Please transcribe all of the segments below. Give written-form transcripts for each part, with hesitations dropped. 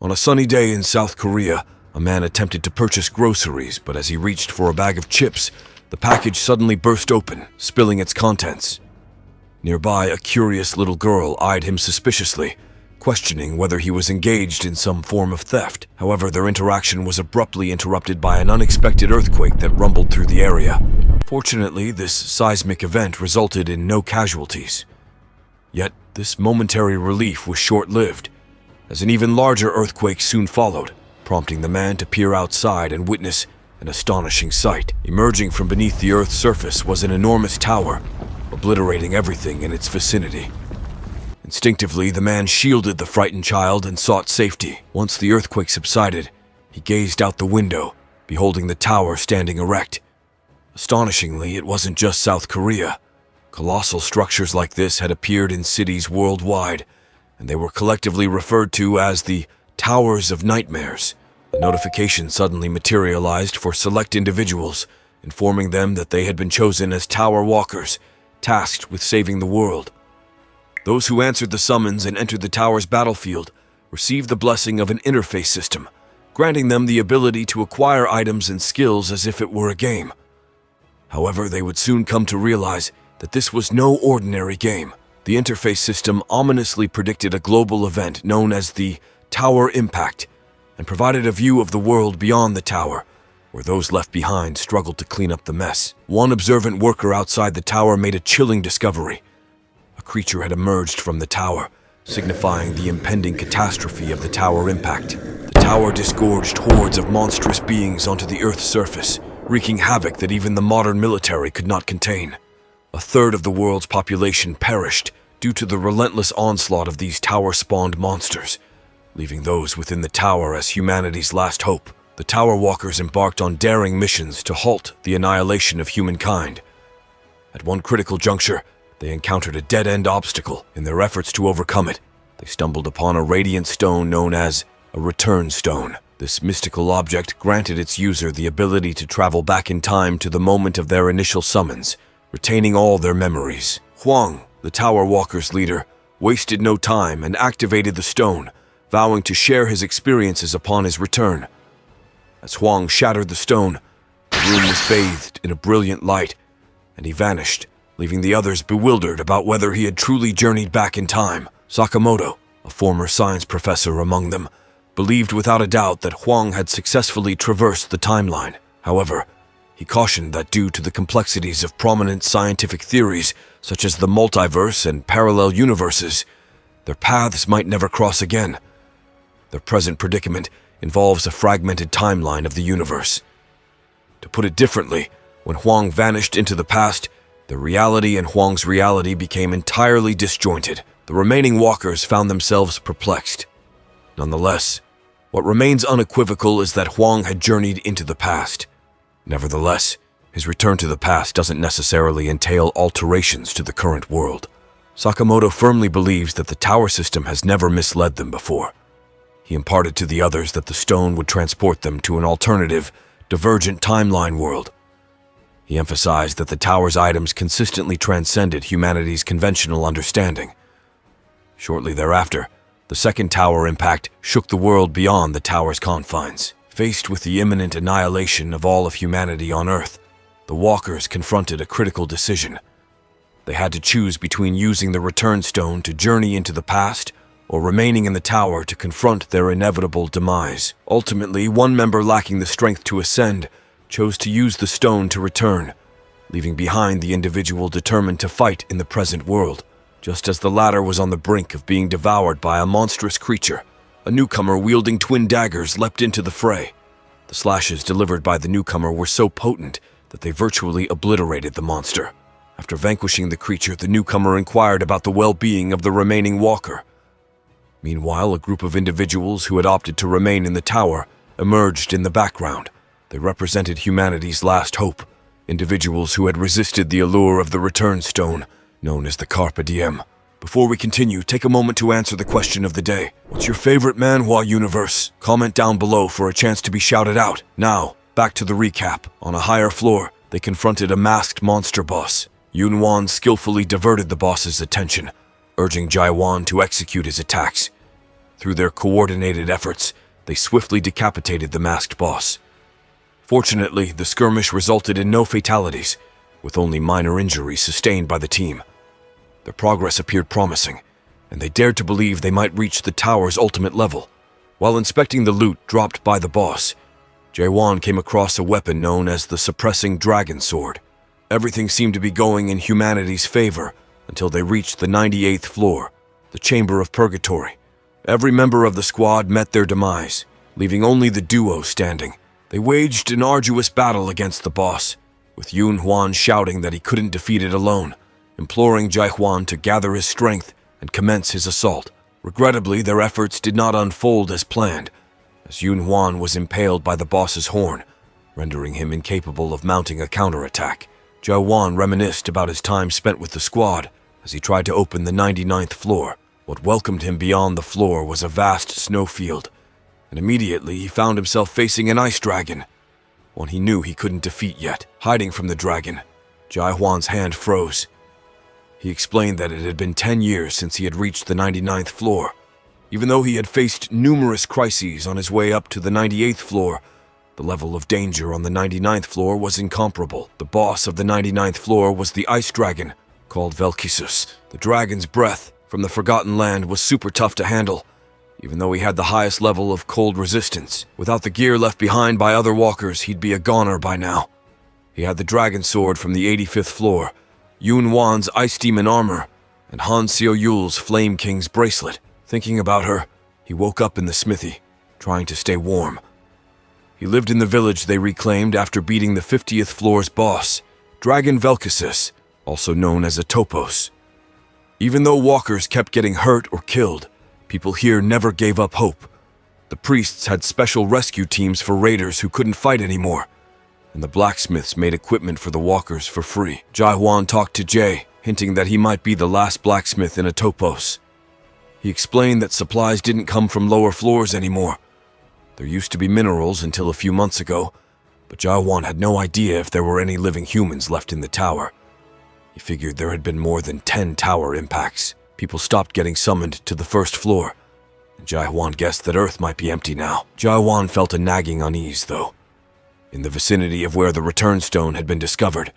On a sunny day in South Korea, a man attempted to purchase groceries, but as he reached for a bag of chips, the package suddenly burst open, spilling its contents. Nearby, a curious little girl eyed him suspiciously, questioning whether he was engaged in some form of theft. However, their interaction was abruptly interrupted by an unexpected earthquake that rumbled through the area. Fortunately, this seismic event resulted in no casualties. Yet, this momentary relief was short-lived, as an even larger earthquake soon followed, prompting the man to peer outside and witness an astonishing sight. Emerging from beneath the Earth's surface was an enormous tower, obliterating everything in its vicinity. Instinctively, the man shielded the frightened child and sought safety. Once the earthquake subsided, he gazed out the window, beholding the tower standing erect. Astonishingly, it wasn't just South Korea. Colossal structures like this had appeared in cities worldwide, and they were collectively referred to as the Towers of Nightmares. A notification suddenly materialized for select individuals, informing them that they had been chosen as Tower Walkers, tasked with saving the world. Those who answered the summons and entered the tower's battlefield received the blessing of an interface system, granting them the ability to acquire items and skills as if it were a game. However, they would soon come to realize that this was no ordinary game. The interface system ominously predicted a global event known as the Tower Impact, and provided a view of the world beyond the tower, where those left behind struggled to clean up the mess. One observant worker outside the tower made a chilling discovery. A creature had emerged from the tower, signifying the impending catastrophe of the tower impact. The tower disgorged hordes of monstrous beings onto the Earth's surface, wreaking havoc that even the modern military could not contain. A third of the world's population perished due to the relentless onslaught of these tower-spawned monsters, leaving those within the tower as humanity's last hope. The Tower Walkers embarked on daring missions to halt the annihilation of humankind. At one critical juncture, they encountered a dead-end obstacle. In their efforts to overcome it, they stumbled upon a radiant stone known as a return stone. This mystical object granted its user the ability to travel back in time to the moment of their initial summons, retaining all their memories. Huang, the Tower Walkers' leader, wasted no time and activated the stone, vowing to share his experiences upon his return. As Huang shattered the stone, the room was bathed in a brilliant light, and he vanished, leaving the others bewildered about whether he had truly journeyed back in time. Sakamoto, a former science professor among them, believed without a doubt that Huang had successfully traversed the timeline. However, he cautioned that due to the complexities of prominent scientific theories, such as the multiverse and parallel universes, their paths might never cross again. Their present predicament involves a fragmented timeline of the universe. To put it differently, when Huang vanished into the past, the reality and Huang's reality became entirely disjointed. The remaining walkers found themselves perplexed. Nonetheless, what remains unequivocal is that Huang had journeyed into the past. Nevertheless, his return to the past doesn't necessarily entail alterations to the current world. Sakamoto firmly believes that the tower system has never misled them before. He imparted to the others that the stone would transport them to an alternative, divergent timeline world. He emphasized that the tower's items consistently transcended humanity's conventional understanding. Shortly thereafter, the second tower impact shook the world beyond the tower's confines. Faced with the imminent annihilation of all of humanity on Earth, the walkers confronted a critical decision. They had to choose between using the return stone to journey into the past or remaining in the tower to confront their inevitable demise. Ultimately, one member lacking the strength to ascend chose to use the stone to return, leaving behind the individual determined to fight in the present world. Just as the latter was on the brink of being devoured by a monstrous creature, a newcomer wielding twin daggers leapt into the fray. The slashes delivered by the newcomer were so potent that they virtually obliterated the monster. After vanquishing the creature, the newcomer inquired about the well-being of the remaining walker. Meanwhile, a group of individuals who had opted to remain in the tower emerged in the background. They represented humanity's last hope, individuals who had resisted the allure of the return stone, known as the Carpe Diem. Before we continue, take a moment to answer the question of the day. What's your favorite manhwa universe? Comment down below for a chance to be shouted out. Now, back to the recap. On a higher floor, they confronted a masked monster boss. Yunwan skillfully diverted the boss's attention, urging Jaiwan to execute his attacks. Through their coordinated efforts, they swiftly decapitated the masked boss. Fortunately, the skirmish resulted in no fatalities, with only minor injuries sustained by the team. Their progress appeared promising, and they dared to believe they might reach the tower's ultimate level. While inspecting the loot dropped by the boss, Jae-won came across a weapon known as the Suppressing Dragon Sword. Everything seemed to be going in humanity's favor until they reached the 98th floor, the Chamber of Purgatory. Every member of the squad met their demise, leaving only the duo standing. They waged an arduous battle against the boss, with Yoon Hwan shouting that he couldn't defeat it alone, imploring Jae-hwan to gather his strength and commence his assault. Regrettably, their efforts did not unfold as planned, as Yoon Hwan was impaled by the boss's horn, rendering him incapable of mounting a counterattack. Jae-won reminisced about his time spent with the squad as he tried to open the 99th floor. What welcomed him beyond the floor was a vast snowfield, and immediately he found himself facing an ice dragon, one he knew he couldn't defeat yet. Hiding from the dragon, Jae-hwan's hand froze. He explained that it had been 10 years since he had reached the 99th floor. Even though he had faced numerous crises on his way up to the 98th floor, the level of danger on the 99th floor was incomparable. The boss of the 99th floor was the ice dragon, called Velkisus. The dragon's breath from the Forgotten Land was super tough to handle, even though he had the highest level of cold resistance. Without the gear left behind by other walkers, he'd be a goner by now. He had the dragon sword from the 85th floor, Yoon Hwan's ice demon armor, and Han Seo-yul's Flame King's bracelet. Thinking about her, he woke up in the smithy, trying to stay warm. He lived in the village they reclaimed after beating the 50th floor's boss, Dragon Velkisus, also known as a Topos. Even though walkers kept getting hurt or killed, people here never gave up hope. The priests had special rescue teams for raiders who couldn't fight anymore, and the blacksmiths made equipment for the walkers for free. Jae-hwan talked to Jae, hinting that he might be the last blacksmith in a Topos. He explained that supplies didn't come from lower floors anymore. There used to be minerals until a few months ago, but Jae-hwan had no idea if there were any living humans left in the tower. He figured there had been more than 10 tower impacts. People stopped getting summoned to the first floor, and Jae-hwan guessed that Earth might be empty now. Jae-hwan felt a nagging unease, though. In the vicinity of where the return stone had been discovered,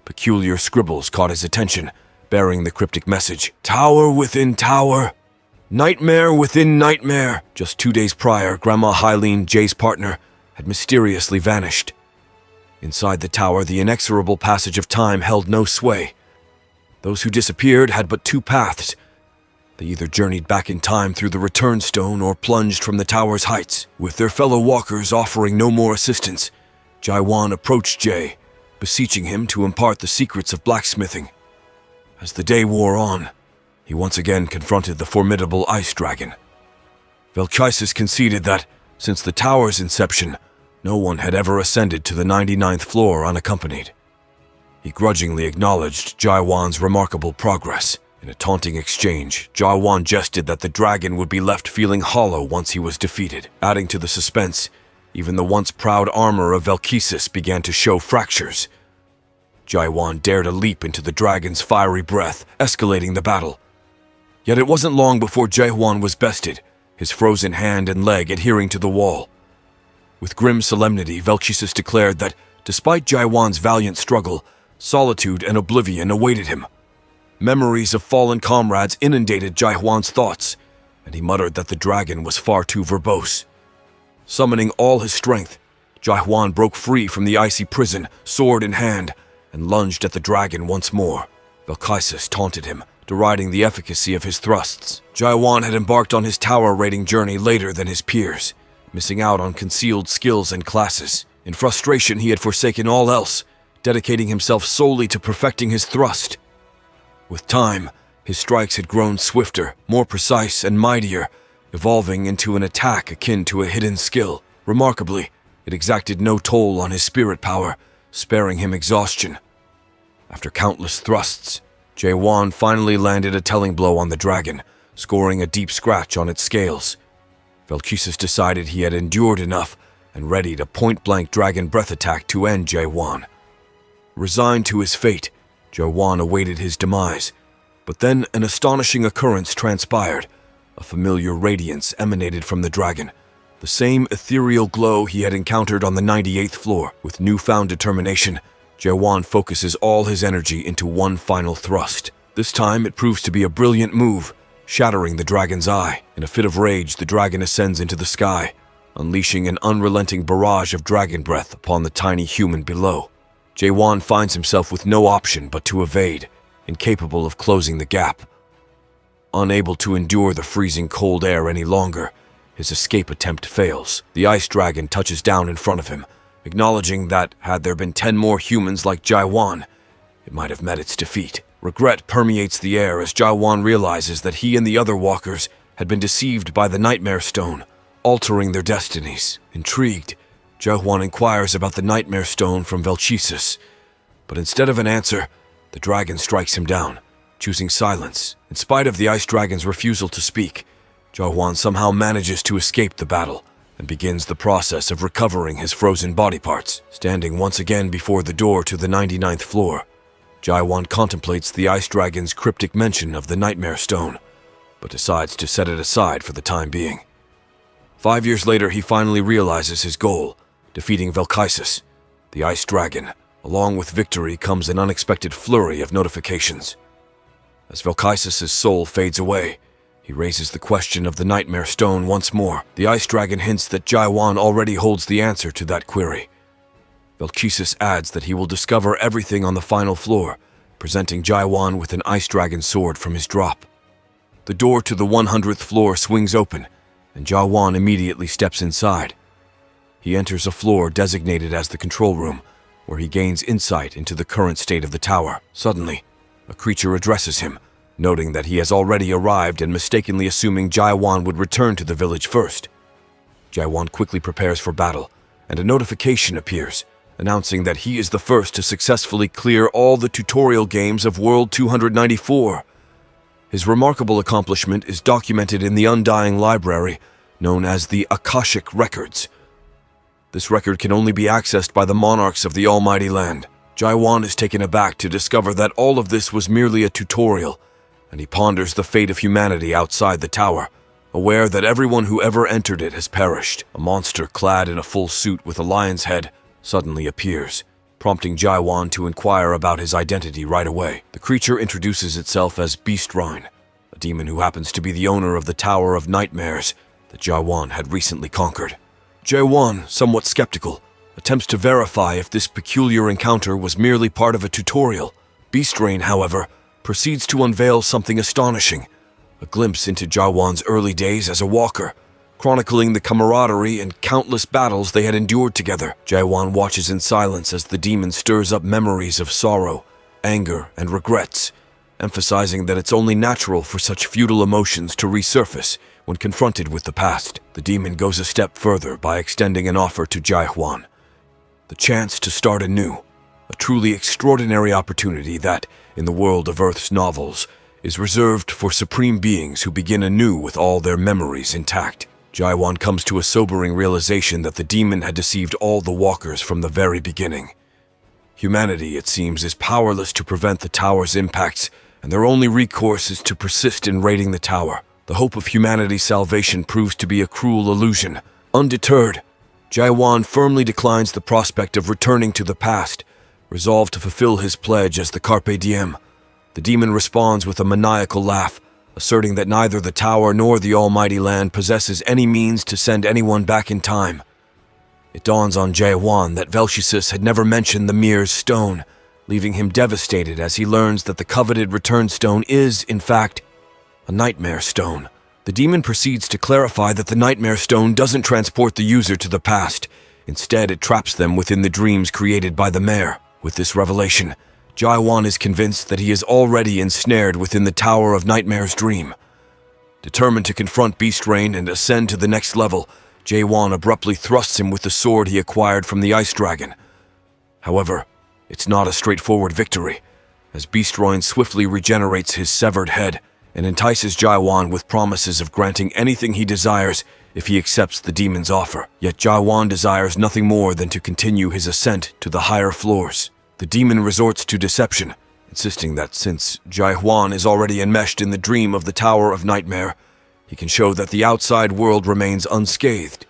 peculiar scribbles caught his attention, bearing the cryptic message, "Tower within tower, nightmare within nightmare." Just 2 days prior, Grandma Hyleen, Jae's partner, had mysteriously vanished. Inside the tower, the inexorable passage of time held no sway. Those who disappeared had but two paths. They either journeyed back in time through the return stone or plunged from the tower's heights. With their fellow walkers offering no more assistance, Jae-won approached Jae, beseeching him to impart the secrets of blacksmithing. As the day wore on, he once again confronted the formidable ice dragon. Velkisus conceded that, since the tower's inception, no one had ever ascended to the 99th floor unaccompanied. He grudgingly acknowledged Jae-won's remarkable progress. In a taunting exchange, Jae-won jested that the dragon would be left feeling hollow once he was defeated. Adding to the suspense, even the once proud armor of Velkisus began to show fractures. Jae-won dared a leap into the dragon's fiery breath, escalating the battle. Yet it wasn't long before Jae-won was bested, his frozen hand and leg adhering to the wall. With grim solemnity, Velkisus declared that, despite Jae-won's valiant struggle, solitude and oblivion awaited him. Memories of fallen comrades inundated Jae-won's thoughts, and he muttered that the dragon was far too verbose. Summoning all his strength, Jae-won broke free from the icy prison, sword in hand, and lunged at the dragon once more. Velkisus taunted him, deriding the efficacy of his thrusts. Jae-won had embarked on his tower raiding journey later than his peers, missing out on concealed skills and classes. In frustration, he had forsaken all else, dedicating himself solely to perfecting his thrust. With time, his strikes had grown swifter, more precise, and mightier, evolving into an attack akin to a hidden skill. Remarkably, it exacted no toll on his spirit power, sparing him exhaustion. After countless thrusts, Jae-won finally landed a telling blow on the dragon, scoring a deep scratch on its scales. Velkisus decided he had endured enough and readied a point-blank dragon breath attack to end Jae-won. Resigned to his fate, Jae-won awaited his demise, but then an astonishing occurrence transpired. A familiar radiance emanated from the dragon, the same ethereal glow he had encountered on the 98th floor. With newfound determination, Jae-won focuses all his energy into one final thrust. This time it proves to be a brilliant move, shattering the dragon's eye. In a fit of rage, the dragon ascends into the sky, unleashing an unrelenting barrage of dragon breath upon the tiny human below. Jae-won finds himself with no option but to evade, incapable of closing the gap. Unable to endure the freezing cold air any longer, his escape attempt fails. The ice dragon touches down in front of him, acknowledging that had there been 10 more humans like Jae-won, it might have met its defeat. Regret permeates the air as Jae-won realizes that he and the other walkers had been deceived by the Nightmare Stone, altering their destinies. Intrigued, Jae-won inquires about the Nightmare Stone from Velchisis, but instead of an answer, the dragon strikes him down, choosing silence. In spite of the ice dragon's refusal to speak, Jae-won somehow manages to escape the battle and begins the process of recovering his frozen body parts. Standing once again before the door to the 99th floor, Jae-won contemplates the ice dragon's cryptic mention of the Nightmare Stone, but decides to set it aside for the time being. 5 years later, he finally realizes his goal, defeating Velchisis, the ice dragon. Along with victory comes an unexpected flurry of notifications. As Velchisis' soul fades away, he raises the question of the Nightmare Stone once more. The ice dragon hints that Jae-won already holds the answer to that query. Velchisis adds that he will discover everything on the final floor, presenting Jae-won with an ice dragon sword from his drop. The door to the 100th floor swings open, and Jae-won immediately steps inside. He enters a floor designated as the control room, where he gains insight into the current state of the tower. Suddenly, a creature addresses him, noting that he has already arrived and mistakenly assuming Jae-won would return to the village first. Jae-won quickly prepares for battle, and a notification appears, announcing that he is the first to successfully clear all the tutorial games of World 294. His remarkable accomplishment is documented in the Undying Library, known as the Akashic Records. This record can only be accessed by the monarchs of the Almighty Land. Jae-won is taken aback to discover that all of this was merely a tutorial, and he ponders the fate of humanity outside the tower, aware that everyone who ever entered it has perished. A monster clad in a full suit with a lion's head suddenly appears, prompting Jae-won to inquire about his identity right away. The creature introduces itself as Beastrine, a demon who happens to be the owner of the Tower of Nightmares that Jae-won had recently conquered. Jae-won, somewhat skeptical, attempts to verify if this peculiar encounter was merely part of a tutorial. Beastrine, however, proceeds to unveil something astonishing, a glimpse into Jae-won's early days as a walker, chronicling the camaraderie and countless battles they had endured together. Jae-won watches in silence as the demon stirs up memories of sorrow, anger, and regrets, emphasizing that it's only natural for such futile emotions to resurface when confronted with the past. The demon goes a step further by extending an offer to Jae-won, the chance to start anew, a truly extraordinary opportunity that, in the world of Earth's novels, is reserved for supreme beings who begin anew with all their memories intact. Jae-won comes to a sobering realization that the demon had deceived all the walkers from the very beginning. Humanity, it seems, is powerless to prevent the tower's impacts, and their only recourse is to persist in raiding the tower. The hope of humanity's salvation proves to be a cruel illusion. Undeterred, Jae-won firmly declines the prospect of returning to the past, resolved to fulfill his pledge as the Carpe Diem. The demon responds with a maniacal laugh, asserting that neither the tower nor the Almighty Land possesses any means to send anyone back in time. It dawns on Jae-won that Velchisis had never mentioned the Mirror's Stone, leaving him devastated as he learns that the coveted Return Stone is, in fact, a Nightmare Stone. The demon proceeds to clarify that the Nightmare Stone doesn't transport the user to the past. Instead, it traps them within the dreams created by the mare. With this revelation, Jae-won is convinced that he is already ensnared within the Tower of Nightmare's dream. Determined to confront Beastrine and ascend to the next level, Jae-won abruptly thrusts him with the sword he acquired from the ice dragon. However, it's not a straightforward victory, as Beastrine swiftly regenerates his severed head and entices Jae-won with promises of granting anything he desires if he accepts the demon's offer. Yet Jae-won desires nothing more than to continue his ascent to the higher floors. The demon resorts to deception, insisting that since Jae-won is already enmeshed in the dream of the Tower of Nightmare, he can show that the outside world remains unscathed.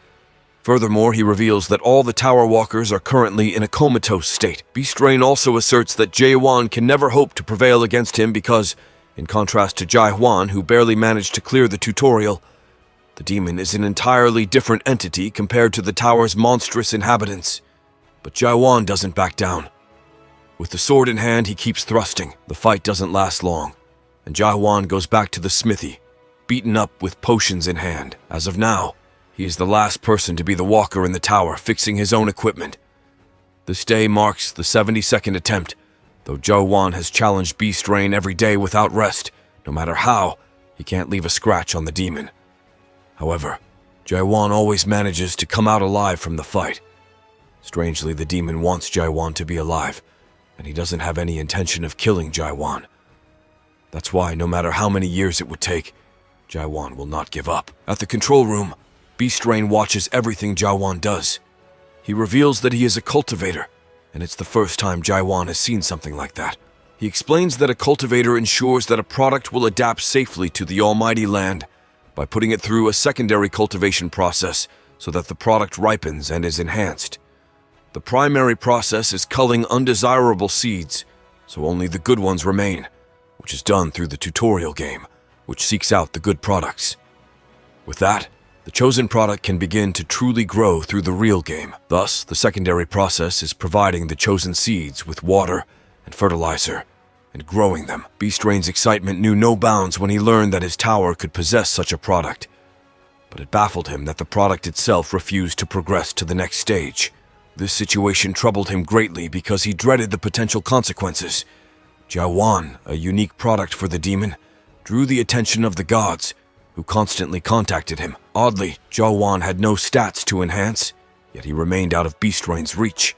Furthermore, he reveals that all the Tower Walkers are currently in a comatose state. Beast Rain also asserts that Jae-won can never hope to prevail against him because, in contrast to Jae-hwan, who barely managed to clear the tutorial, the demon is an entirely different entity compared to the tower's monstrous inhabitants. But Jae-won doesn't back down. With the sword in hand, he keeps thrusting. The fight doesn't last long, and Jae-won goes back to the smithy, beaten up with potions in hand. As of now, he is the last person to be the walker in the tower, fixing his own equipment. This day marks the 72nd attempt, though Jae-won has challenged Beast Rain every day without rest. No matter how, he can't leave a scratch on the demon. However, Jae-won always manages to come out alive from the fight. Strangely, the demon wants Jae-won to be alive, and he doesn't have any intention of killing Jae-won. That's why, no matter how many years it would take, Jae-won will not give up. At the control room, Beast Rain watches everything Jae-won does. He reveals that he is a cultivator, and it's the first time Jae-won has seen something like that. He explains that a cultivator ensures that a product will adapt safely to the almighty land by putting it through a secondary cultivation process so that the product ripens and is enhanced. The primary process is culling undesirable seeds, so only the good ones remain, which is done through the tutorial game, which seeks out the good products. With that, the chosen product can begin to truly grow through the real game. Thus, the secondary process is providing the chosen seeds with water and fertilizer and growing them. Beast Rain's excitement knew no bounds when he learned that his tower could possess such a product. But it baffled him that the product itself refused to progress to the next stage. This situation troubled him greatly because he dreaded the potential consequences. Jae-won, a unique product for the demon, drew the attention of the gods, who constantly contacted him. Oddly, Jae-won had no stats to enhance, yet he remained out of Beast Rain's reach.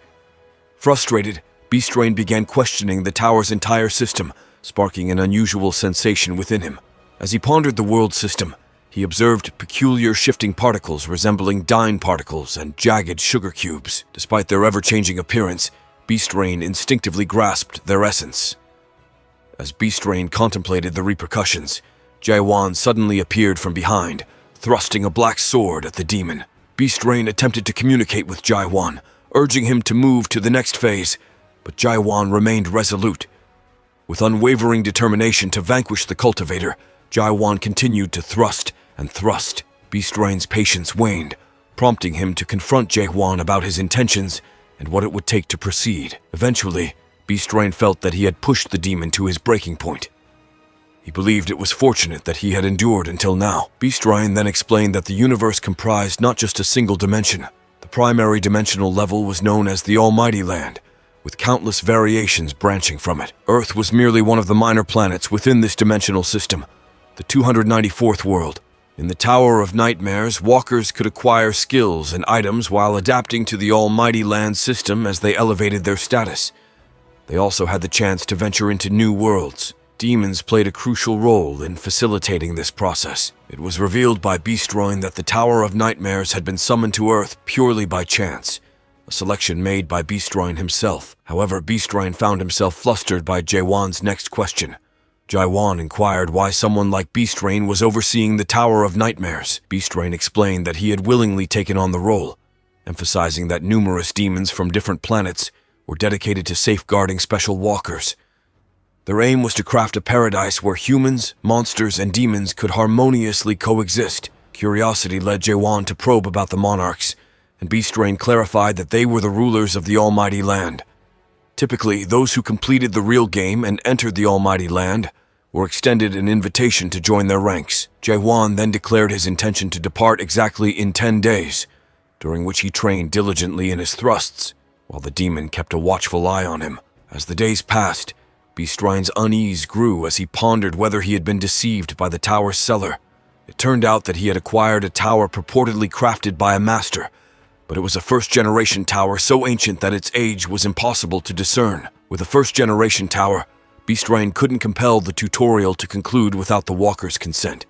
Frustrated, Beast Rain began questioning the tower's entire system, sparking an unusual sensation within him. As he pondered the world system, he observed peculiar shifting particles resembling dine particles and jagged sugar cubes. Despite their ever-changing appearance, Beast Rain instinctively grasped their essence. As Beast Rain contemplated the repercussions, Jae-won suddenly appeared from behind, thrusting a black sword at the demon. Beast Rain attempted to communicate with Jae-won, urging him to move to the next phase, but Jae-won remained resolute. With unwavering determination to vanquish the cultivator, Jae-won continued to thrust and thrust. Beast Rain's patience waned, prompting him to confront Jae-won about his intentions and what it would take to proceed. Eventually, Beast Rain felt that he had pushed the demon to his breaking point. He believed it was fortunate that he had endured until now. Beast Rain then explained that the universe comprised not just a single dimension. The primary dimensional level was known as the Almighty Land, with countless variations branching from it. Earth was merely one of the minor planets within this dimensional system, the 294th world. In the Tower of Nightmares, walkers could acquire skills and items while adapting to the Almighty Land system as they elevated their status. They also had the chance to venture into new worlds. Demons played a crucial role in facilitating this process. It was revealed by Beast Rain that the Tower of Nightmares had been summoned to Earth purely by chance, a selection made by Beast Rain himself. However, Beast Rain found himself flustered by Jae-won's next question. Jae-won inquired why someone like Beast Rain was overseeing the Tower of Nightmares. Beast Rain explained that he had willingly taken on the role, emphasizing that numerous demons from different planets were dedicated to safeguarding special walkers. Their aim was to craft a paradise where humans, monsters, and demons could harmoniously coexist. Curiosity led Jae-won to probe about the monarchs, and Beast Rain clarified that they were the rulers of the Almighty Land. Typically, those who completed the real game and entered the Almighty Land were extended an invitation to join their ranks. Jae-won then declared his intention to depart exactly in 10 days, during which he trained diligently in his thrusts, while the demon kept a watchful eye on him. As the days passed, Beast Rain's unease grew as he pondered whether he had been deceived by the tower's seller. It turned out that he had acquired a tower purportedly crafted by a master, but it was a first-generation tower so ancient that its age was impossible to discern. With a first-generation tower, Beast Rain couldn't compel the tutorial to conclude without the walker's consent.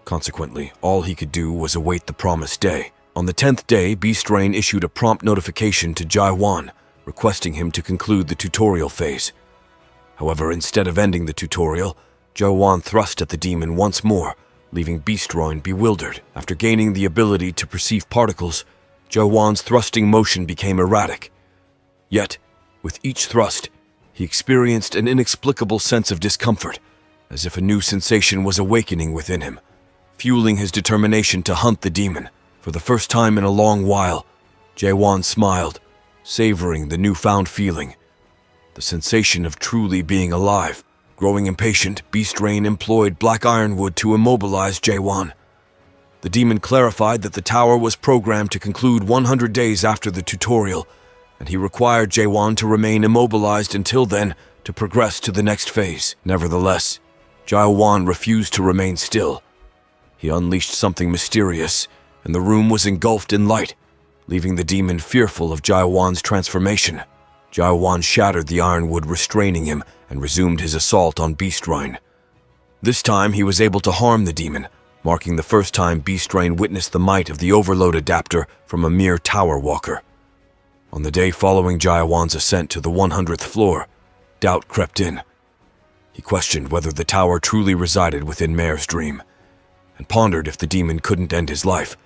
Consequently, all he could do was await the promised day. On the 10th day, Beast Rain issued a prompt notification to Jae-won, requesting him to conclude the tutorial phase. However, instead of ending the tutorial, Jae-won thrust at the demon once more, leaving Beastroin bewildered. After gaining the ability to perceive particles, Jawan's thrusting motion became erratic. Yet, with each thrust, he experienced an inexplicable sense of discomfort, as if a new sensation was awakening within him, fueling his determination to hunt the demon. For the first time in a long while, Jawan smiled, savoring the newfound feeling, the sensation of truly being alive. Growing impatient, Beastrain employed black ironwood to immobilize Jawan. The demon clarified that the tower was programmed to conclude 100 days after the tutorial, and he required Jawan to remain immobilized until then to progress to the next phase. Nevertheless, Jawan refused to remain still. He unleashed something mysterious, and the room was engulfed in light, leaving the demon fearful of Jawan's transformation. Jawan shattered the ironwood restraining him and resumed his assault on Beastrain. This time he was able to harm the demon, marking the first time Beastrain witnessed the might of the overload adapter from a mere tower walker. On the day following Jawan's ascent to the 100th floor, doubt crept in. He questioned whether the tower truly resided within Mare's dream, and pondered if the demon couldn't end his life,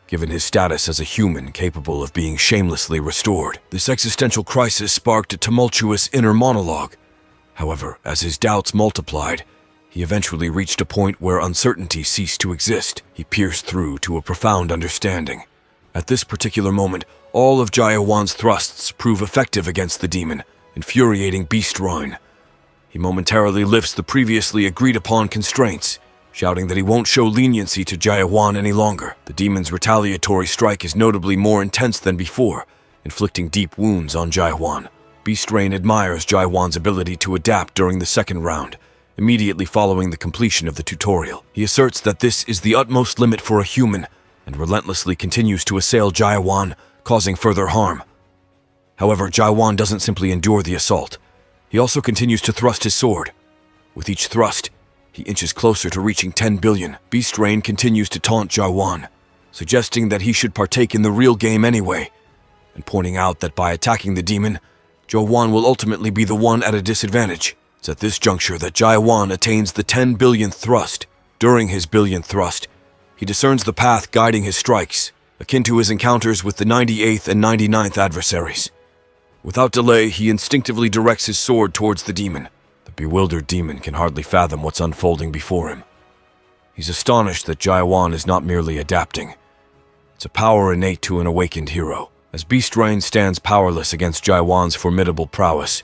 given his status as a human capable of being shamelessly restored. This existential crisis sparked a tumultuous inner monologue. However, as his doubts multiplied, he eventually reached a point where uncertainty ceased to exist. He pierced through to a profound understanding. At this particular moment, all of Jawan's thrusts prove effective against the demon, infuriating Beastroin. He momentarily lifts the previously agreed-upon constraints, shouting that he won't show leniency to Jawan any longer. The demon's retaliatory strike is notably more intense than before, inflicting deep wounds on Jawan. Beastrain admires Jawan's ability to adapt during the second round, immediately following the completion of the tutorial. He asserts that this is the utmost limit for a human, and relentlessly continues to assail Jawan, causing further harm. However, Jawan doesn't simply endure the assault. He also continues to thrust his sword. With each thrust, he inches closer to reaching 10 billion. Beastrain continues to taunt Jawan, suggesting that he should partake in the real game anyway, and pointing out that by attacking the demon, Jawan will ultimately be the one at a disadvantage. It's at this juncture that Jawan attains the 10 billionth thrust. During his billionth thrust, he discerns the path guiding his strikes, akin to his encounters with the 98th and 99th adversaries. Without delay, he instinctively directs his sword towards the demon. The bewildered demon can hardly fathom what's unfolding before him. He's astonished that Jawan is not merely adapting. It's a power innate to an awakened hero. As Beastrain stands powerless against Jawan's formidable prowess,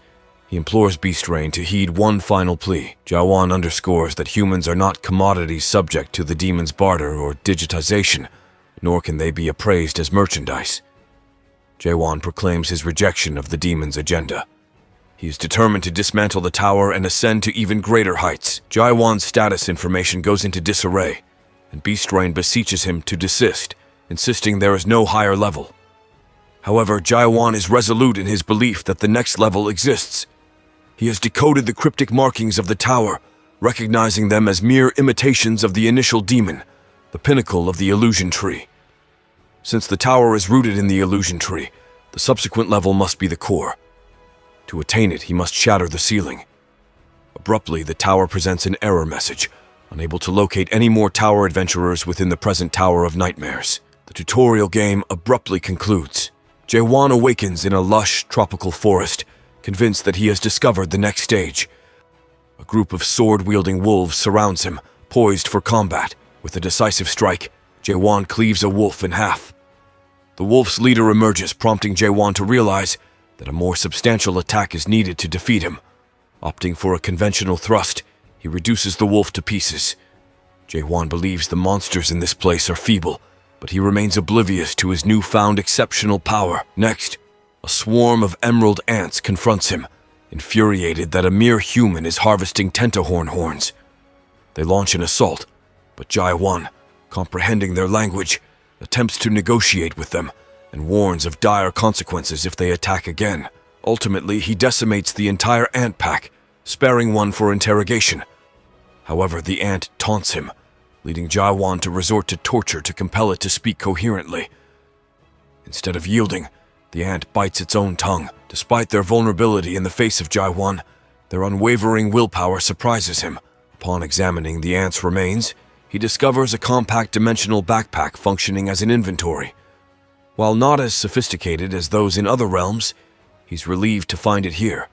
he implores Beastrain to heed one final plea. Jawan underscores that humans are not commodities subject to the demon's barter or digitization, nor can they be appraised as merchandise. Jawan proclaims his rejection of the demon's agenda. He is determined to dismantle the tower and ascend to even greater heights. Jawan's status information goes into disarray, and Beastrain beseeches him to desist, insisting there is no higher level. However, Jawan is resolute in his belief that the next level exists. He has decoded the cryptic markings of the tower, recognizing them as mere imitations of the initial demon, the pinnacle of the illusion tree. Since the tower is rooted in the illusion tree, the subsequent level must be the core. To attain it, he must shatter the ceiling. Abruptly, the tower presents an error message, unable to locate any more tower adventurers within the present Tower of Nightmares. The tutorial game abruptly concludes. Jawan awakens in a lush, tropical forest, convinced that he has discovered the next stage. A group of sword-wielding wolves surrounds him, poised for combat. With a decisive strike, Jawan cleaves a wolf in half. The wolf's leader emerges, prompting Jawan to realize that a more substantial attack is needed to defeat him. Opting for a conventional thrust, he reduces the wolf to pieces. Jawan believes the monsters in this place are feeble, but he remains oblivious to his newfound exceptional power. Next, a swarm of emerald ants confronts him, infuriated that a mere human is harvesting tentahorn horns. They launch an assault, but Jawan, comprehending their language, attempts to negotiate with them and warns of dire consequences if they attack again. Ultimately, he decimates the entire ant pack, sparing one for interrogation. However, the ant taunts him, leading Jawan to resort to torture to compel it to speak coherently. Instead of yielding, the ant bites its own tongue. Despite their vulnerability in the face of Jawan, their unwavering willpower surprises him. Upon examining the ant's remains, he discovers a compact dimensional backpack functioning as an inventory. While not as sophisticated as those in other realms, he's relieved to find it here.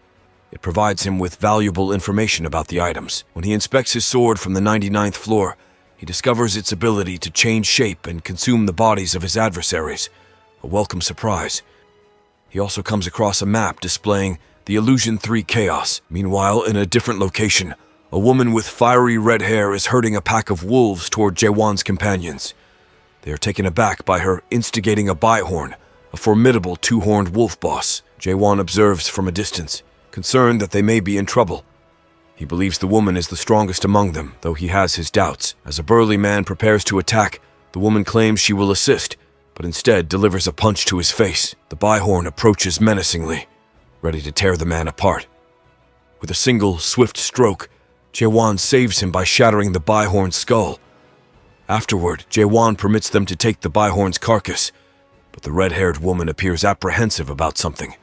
It provides him with valuable information about the items. When he inspects his sword from the 99th floor, he discovers its ability to change shape and consume the bodies of his adversaries, a welcome surprise. He also comes across a map displaying the Illusion 3 Chaos. Meanwhile, in a different location, a woman with fiery red hair is herding a pack of wolves toward Jaewon's companions. They are taken aback by her instigating a Bihorn, a formidable two-horned wolf boss. Jaewon observes from a distance, concerned that they may be in trouble. He believes the woman is the strongest among them, though he has his doubts. As a burly man prepares to attack, the woman claims she will assist, but instead delivers a punch to his face. The Bihorn approaches menacingly, ready to tear the man apart. With a single, swift stroke, Jaewon saves him by shattering the Bihorn's skull. Afterward, Jaewon permits them to take the Bihorn's carcass, but the red-haired woman appears apprehensive about something.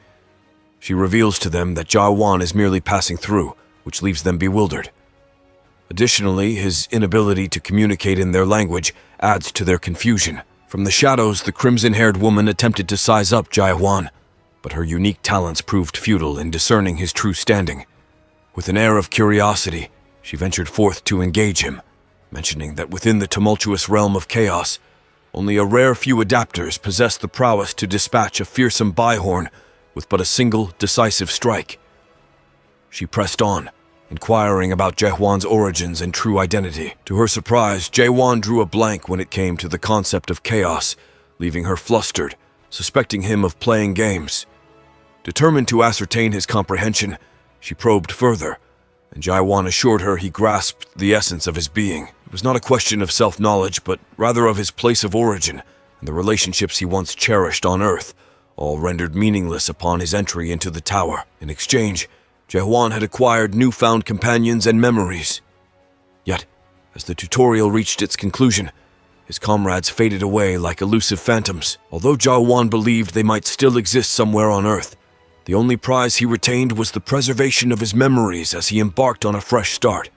She reveals to them that Jaewon is merely passing through, which leaves them bewildered. Additionally, his inability to communicate in their language adds to their confusion. From the shadows, the crimson-haired woman attempted to size up Jaewon, but her unique talents proved futile in discerning his true standing. With an air of curiosity, she ventured forth to engage him, mentioning that within the tumultuous realm of chaos, only a rare few adapters possess the prowess to dispatch a fearsome Bihorn with but a single decisive strike. She pressed on, inquiring about Jaewon's origins and true identity. To her surprise, Jaewon drew a blank when it came to the concept of chaos, leaving her flustered, suspecting him of playing games. Determined to ascertain his comprehension, she probed further, and Jaewon assured her he grasped the essence of his being. It was not a question of self-knowledge, but rather of his place of origin and the relationships he once cherished on Earth, all rendered meaningless upon his entry into the tower. In exchange, Jaewon had acquired newfound companions and memories. Yet, as the tutorial reached its conclusion, his comrades faded away like elusive phantoms. Although Jaewon believed they might still exist somewhere on Earth, the only prize he retained was the preservation of his memories as he embarked on a fresh start.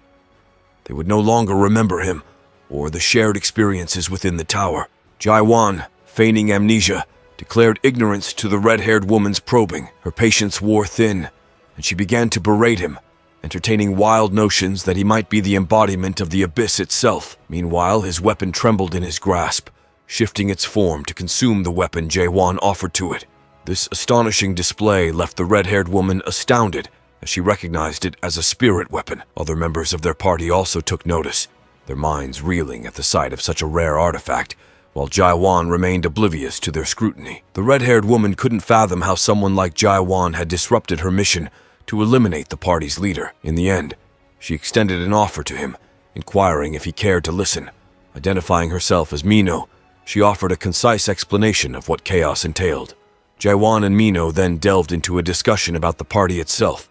They would no longer remember him, or the shared experiences within the tower. Jaewon, feigning amnesia, declared ignorance to the red-haired woman's probing. Her patience wore thin, and she began to berate him, entertaining wild notions that he might be the embodiment of the abyss itself. Meanwhile, his weapon trembled in his grasp, shifting its form to consume the weapon Jaewon offered to it. This astonishing display left the red-haired woman astounded, as she recognized it as a spirit weapon. Other members of their party also took notice, their minds reeling at the sight of such a rare artifact, while Jaewon remained oblivious to their scrutiny. The red-haired woman couldn't fathom how someone like Jaewon had disrupted her mission to eliminate the party's leader. In the end, she extended an offer to him, inquiring if he cared to listen. Identifying herself as Mino, she offered a concise explanation of what chaos entailed. Jaewon and Mino then delved into a discussion about the party itself.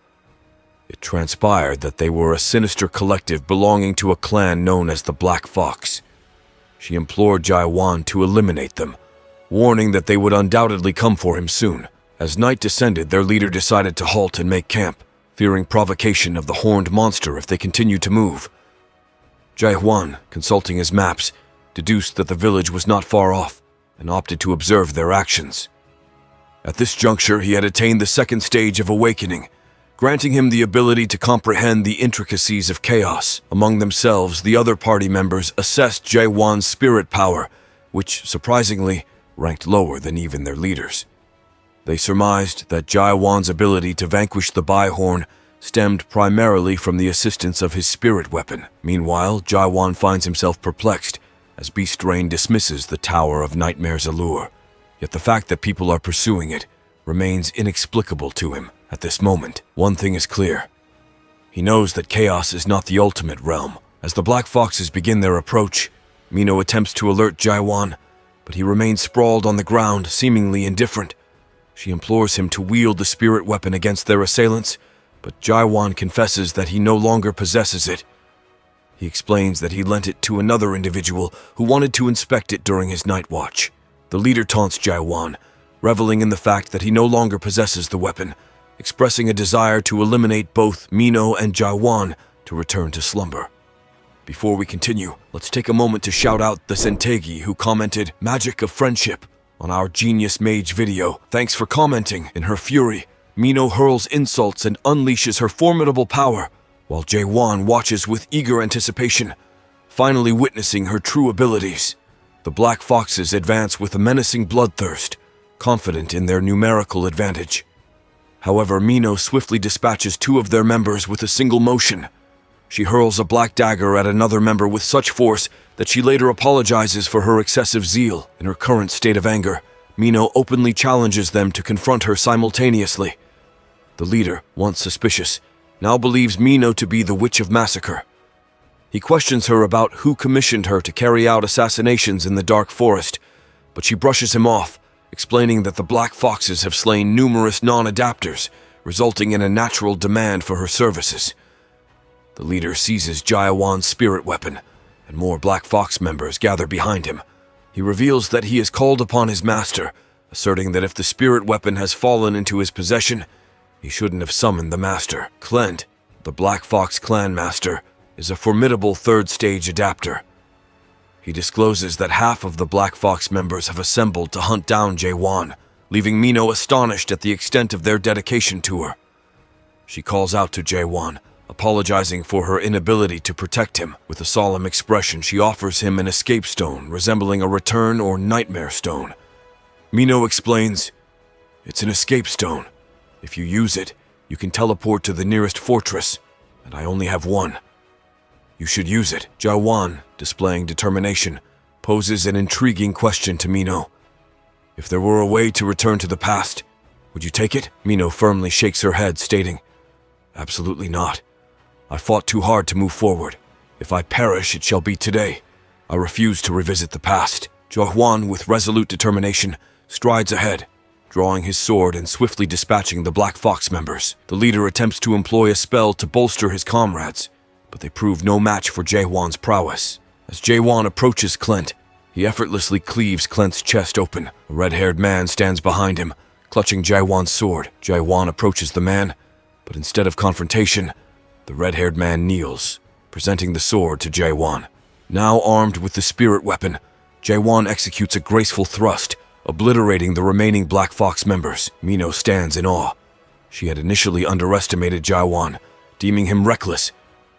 It transpired that they were a sinister collective belonging to a clan known as the Black Fox. She implored Jaewon to eliminate them, warning that they would undoubtedly come for him soon. As night descended, their leader decided to halt and make camp, fearing provocation of the horned monster if they continued to move. Jaewon, consulting his maps, deduced that the village was not far off and opted to observe their actions. At this juncture, he had attained the second stage of awakening, granting him the ability to comprehend the intricacies of chaos. Among themselves, the other party members assessed Jaewon's spirit power, which, surprisingly, ranked lower than even their leaders. They surmised that Jaewon's ability to vanquish the Bihorn stemmed primarily from the assistance of his spirit weapon. Meanwhile, Jaewon finds himself perplexed as Beast Rain dismisses the Tower of Nightmare's allure. Yet the fact that people are pursuing it remains inexplicable to him at this moment. One thing is clear. He knows that chaos is not the ultimate realm. As the Black Foxes begin their approach, Mino attempts to alert Jaewon, but he remains sprawled on the ground, seemingly indifferent. She implores him to wield the spirit weapon against their assailants, but Jaewon confesses that he no longer possesses it. He explains that he lent it to another individual who wanted to inspect it during his night watch. The leader taunts Jaewon, reveling in the fact that he no longer possesses the weapon, expressing a desire to eliminate both Mino and Jaewon to return to slumber. Before we continue, let's take a moment to shout out the Sentegi who commented "Magic of Friendship" on our Genius Mage video. Thanks for commenting. In her fury, Mino hurls insults and unleashes her formidable power, while Jae-won watches with eager anticipation, finally witnessing her true abilities. The Black Foxes advance with a menacing bloodthirst, confident in their numerical advantage. However, Mino swiftly dispatches two of their members with a single motion. She hurls a black dagger at another member with such force that she later apologizes for her excessive zeal. In her current state of anger, Mino openly challenges them to confront her simultaneously. The leader, once suspicious, now believes Mino to be the Witch of Massacre. He questions her about who commissioned her to carry out assassinations in the dark forest, but she brushes him off, explaining that the Black Foxes have slain numerous non-adapters, resulting in a natural demand for her services. The leader seizes Jae-won's spirit weapon, and more Black Fox members gather behind him. He reveals that he has called upon his master, asserting that if the spirit weapon has fallen into his possession, he shouldn't have summoned the master. Klent, the Black Fox clan master, is a formidable third-stage adapter. He discloses that half of the Black Fox members have assembled to hunt down Jae-won, leaving Mino astonished at the extent of their dedication to her. She calls out to Jae-won, apologizing for her inability to protect him. With a solemn expression, she offers him an escape stone resembling a return or nightmare stone. Mino explains, "It's an escape stone. If you use it, you can teleport to the nearest fortress, and I only have one. You should use it." Jae-won, displaying determination, poses an intriguing question to Mino. "If there were a way to return to the past, would you take it?" Mino firmly shakes her head, stating, "Absolutely not. I fought too hard to move forward. If I perish, it shall be today. I refuse to revisit the past." Jae-won, with resolute determination, strides ahead, drawing his sword and swiftly dispatching the Black Fox members. The leader attempts to employ a spell to bolster his comrades, but they prove no match for Jae-won's prowess. As Jae-won approaches Klent, he effortlessly cleaves Klent's chest open. A red-haired man stands behind him, clutching Jae-won's sword. Jae-won approaches the man, but instead of confrontation, the red-haired man kneels, presenting the sword to Jae-won. Now armed with the spirit weapon, Jae-won executes a graceful thrust, obliterating the remaining Black Fox members. Mino stands in awe. She had initially underestimated Jae-won, deeming him reckless,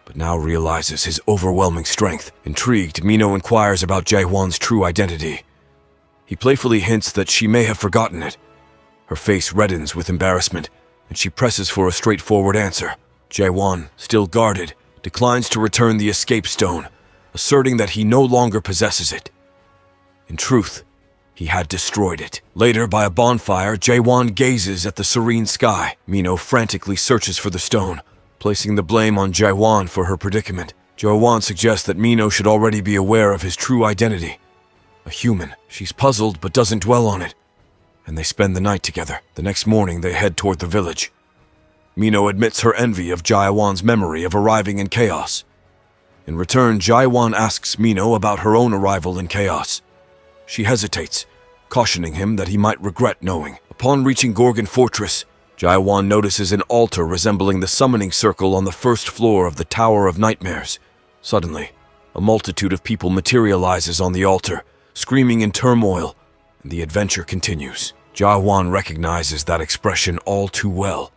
but now realizes his overwhelming strength. Intrigued, Mino inquires about Jae-won's true identity. He playfully hints that she may have forgotten it. Her face reddens with embarrassment, and she presses for a straightforward answer. Jae-won, still guarded, declines to return the escape stone, asserting that he no longer possesses it. In truth, he had destroyed it. Later, by a bonfire, Jae-won gazes at the serene sky. Mino frantically searches for the stone, placing the blame on Jae-won for her predicament. Jae-won suggests that Mino should already be aware of his true identity. A human. She's puzzled but doesn't dwell on it, and they spend the night together. The next morning, they head toward the village. Mino admits her envy of Jae-won's memory of arriving in Chaos. In return, Jae-won asks Mino about her own arrival in Chaos. She hesitates, cautioning him that he might regret knowing. Upon reaching Gorgon Fortress, Jae-won notices an altar resembling the summoning circle on the first floor of the Tower of Nightmares. Suddenly, a multitude of people materializes on the altar, screaming in turmoil, and the adventure continues. Jae-won recognizes that expression all too well,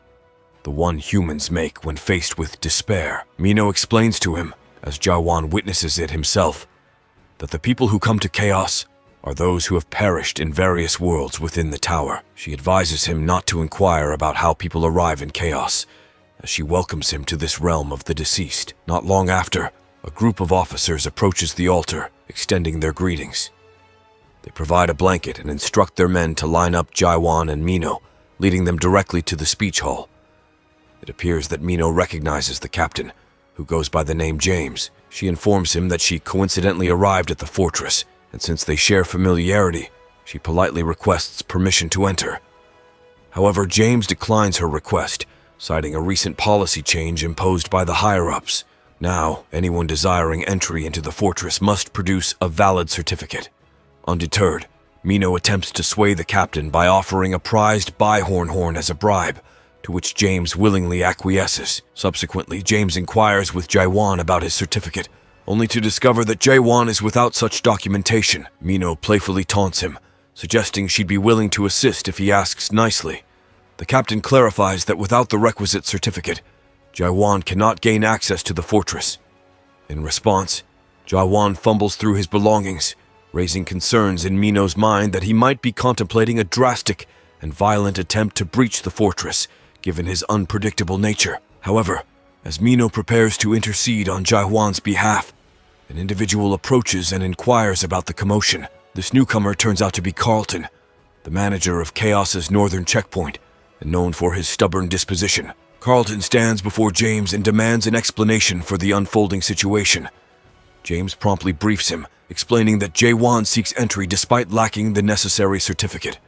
the one humans make when faced with despair. Mino explains to him, as Jae-won witnesses it himself, that the people who come to Chaos are those who have perished in various worlds within the tower. She advises him not to inquire about how people arrive in Chaos, as she welcomes him to this realm of the deceased. Not long after, a group of officers approaches the altar, extending their greetings. They provide a blanket and instruct their men to line up Jae-won and Mino, leading them directly to the speech hall. It appears that Mino recognizes the captain, who goes by the name James. She informs him that she coincidentally arrived at the fortress, and since they share familiarity, she politely requests permission to enter. However, James declines her request, citing a recent policy change imposed by the higher-ups. Now, anyone desiring entry into the fortress must produce a valid certificate. Undeterred, Mino attempts to sway the captain by offering a prized Bihorn horn as a bribe, to which James willingly acquiesces. Subsequently, James inquires with Jae-won about his certificate, only to discover that Jae-won is without such documentation. Mino playfully taunts him, suggesting she'd be willing to assist if he asks nicely. The captain clarifies that without the requisite certificate, Jae-won cannot gain access to the fortress. In response, Jae-won fumbles through his belongings, raising concerns in Mino's mind that he might be contemplating a drastic and violent attempt to breach the fortress, given his unpredictable nature. However, as Mino prepares to intercede on Jae-won's behalf, an individual approaches and inquires about the commotion. This newcomer turns out to be Carlton, the manager of Chaos's northern checkpoint, and known for his stubborn disposition. Carlton stands before James and demands an explanation for the unfolding situation. James promptly briefs him, explaining that Jae-won seeks entry despite lacking the necessary certificate.